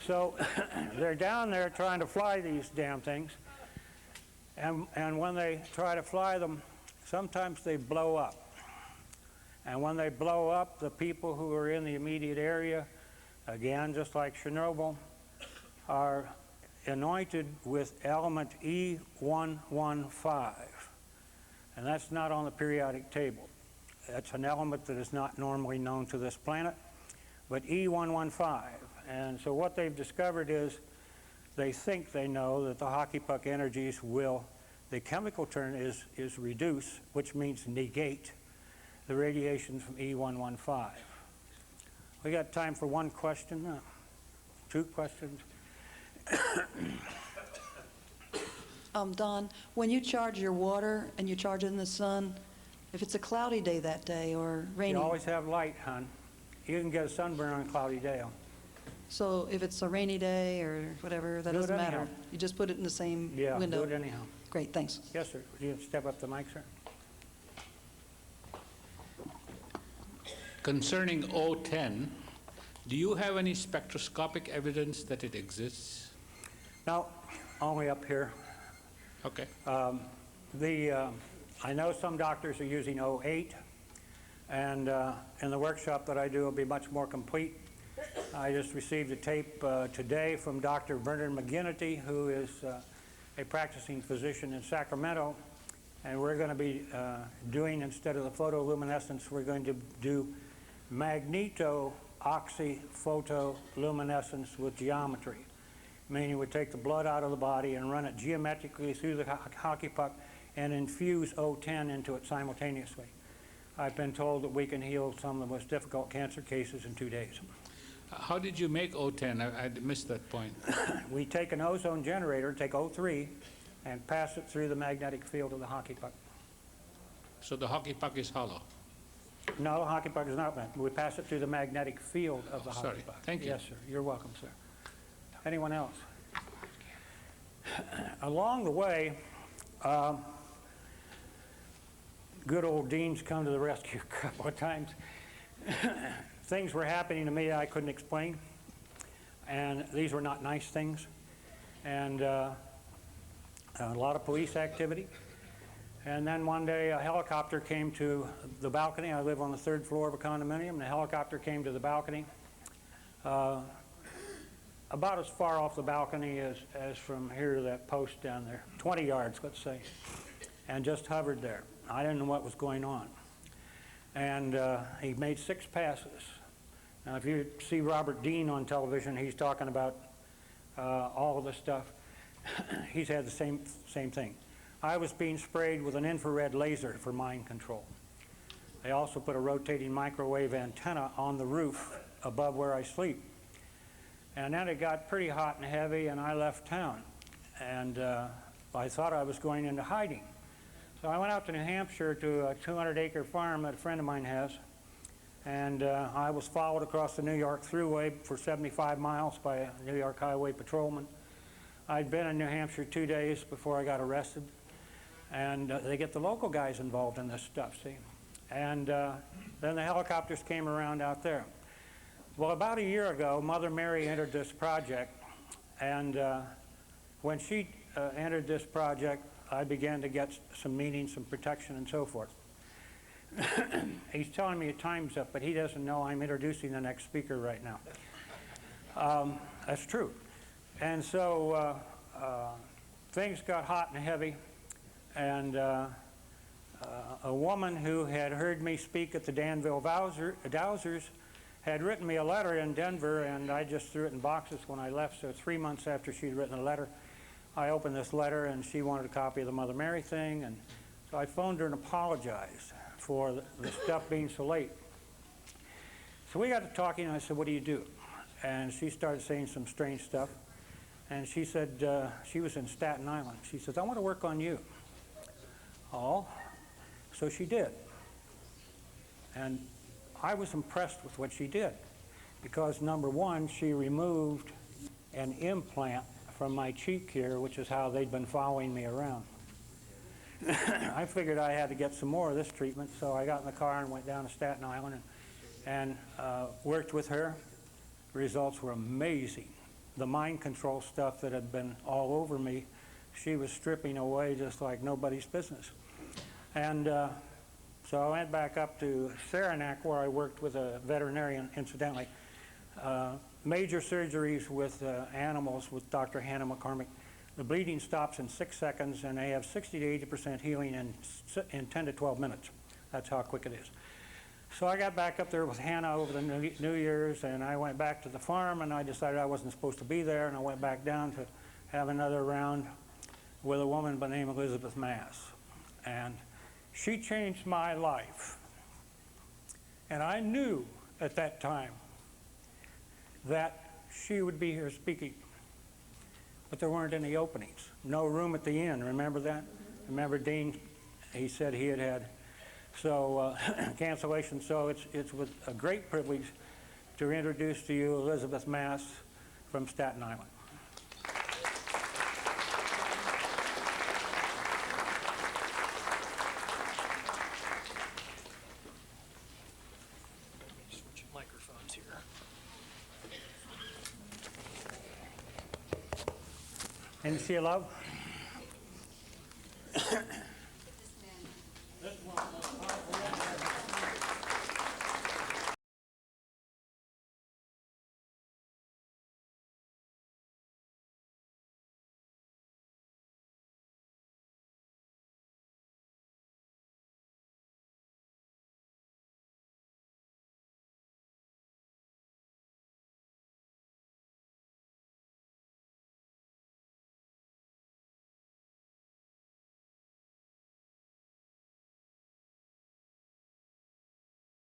So they're down there trying to fly these damn things. And when they try to fly them, sometimes they blow up. And when they blow up, the people who are in the immediate area, again, just like Chernobyl, are anointed with element E115. And that's not on the periodic table. That's an element that is not normally known to this planet, but E115. And so what they've discovered is they think they know that the hockey puck energies will, the chemical term is reduce, which means negate the radiation from E115. We got time for one question, 2 questions. Don, when you charge your water and you charge it in the sun, if it's a cloudy day that day or rainy, You always have light, hon. You can get a sunburn on a cloudy day. so if it's a rainy day or whatever, that Do it doesn't matter. anyhow. You just put it in the same Yeah, window. do it anyhow. Great, thanks. Yes, sir. Would you step up the mic, sir? Concerning O10, do you have any spectroscopic evidence that it exists? No, only up here. Okay. I know some doctors are using 08, and in the workshop that I do, it'll be much more complete. I just received a tape today from Dr. Bernard McGinnity, who is a practicing physician in Sacramento, and we're going to be doing, instead of the photoluminescence, we're going to do magneto-oxyphotoluminescence with geometry, meaning we take the blood out of the body and run it geometrically through the hockey puck and infuse O10 into it simultaneously. I've been told that we can heal some of the most difficult cancer cases in 2 days. How did you make O10? I missed that point. We take an ozone generator, take O3, and pass it through the magnetic field of the hockey puck. So the hockey puck is hollow. No, the hockey puck is not. We pass it through the magnetic field of the hockey sorry. puck. Thank you. Yes, sir. You're welcome, sir. Anyone else? Along the way, good old Dean's come to the rescue a couple of times. Things were happening to me I couldn't explain, and these were not nice things, and a lot of police activity. And then one day a helicopter came to the balcony. I live on the 3rd floor of a condominium, and a helicopter came to the balcony, about as far off the balcony as from here to that post down there, 20 yards, let's say, and just hovered there. I didn't know what was going on. And he made 6 passes. Now, if you see Robert Dean on television, he's talking about all of this stuff. He's had the same thing. I was being sprayed with an infrared laser for mind control. They also put a rotating microwave antenna on the roof above where I sleep. And then it got pretty hot and heavy, and I left town. And I thought I was going into hiding. So I went out to New Hampshire to a 200-acre farm that a friend of mine has, and I was followed across the New York Thruway for 75 miles by a New York Highway patrolman. I'd been in New Hampshire 2 days before I got arrested, and they get the local guys involved in this stuff, see? And then the helicopters came around out there. Well, about a year ago, Mother Mary entered this project, and when she entered this project, I began to get some meaning, some protection, and so forth. He's telling me time's up, but he doesn't know I'm introducing the next speaker right now. That's true. And so things got hot and heavy, and a woman who had heard me speak at the Danville Dowsers had written me a letter in Denver, and I just threw it in boxes when I left. So 3 months after she'd written the letter, I opened this letter, and she wanted a copy of the Mother Mary thing, and so I phoned her and apologized for the stuff being so late. So we got to talking, and I said, what do you do? And she started saying some strange stuff. And she said, she was in Staten Island. She says, I want to work on you. Oh, so she did. And I was impressed with what she did because, number one, she removed an implant from my cheek here, which is how they'd been following me around. I figured I had to get some more of this treatment, so I got in the car and went down to Staten Island and worked with her. The results were amazing. The mind control stuff that had been all over me, she was stripping away just like nobody's business. And so I went back up to Saranac, where I worked with a veterinarian, incidentally. Major surgeries with animals with Dr. Hannah McCormick. The bleeding stops in 6 seconds, and they have 60 to 80% healing in 10 to 12 minutes. That's how quick it is. So I got back up there with Hannah over the New Year's, and I went back to the farm, and I decided I wasn't supposed to be there, and I went back down to have another round with a woman by the name of Elizabeth Mass. And she changed my life. And I knew at that time that she would be here speaking. But there weren't any openings. No room at the inn. Remember that? Remember Dean? He said he had so cancellation. So it's with a great privilege to introduce to you Elizabeth Mass from Staten Island. Switch microphones here. Isn't she a love?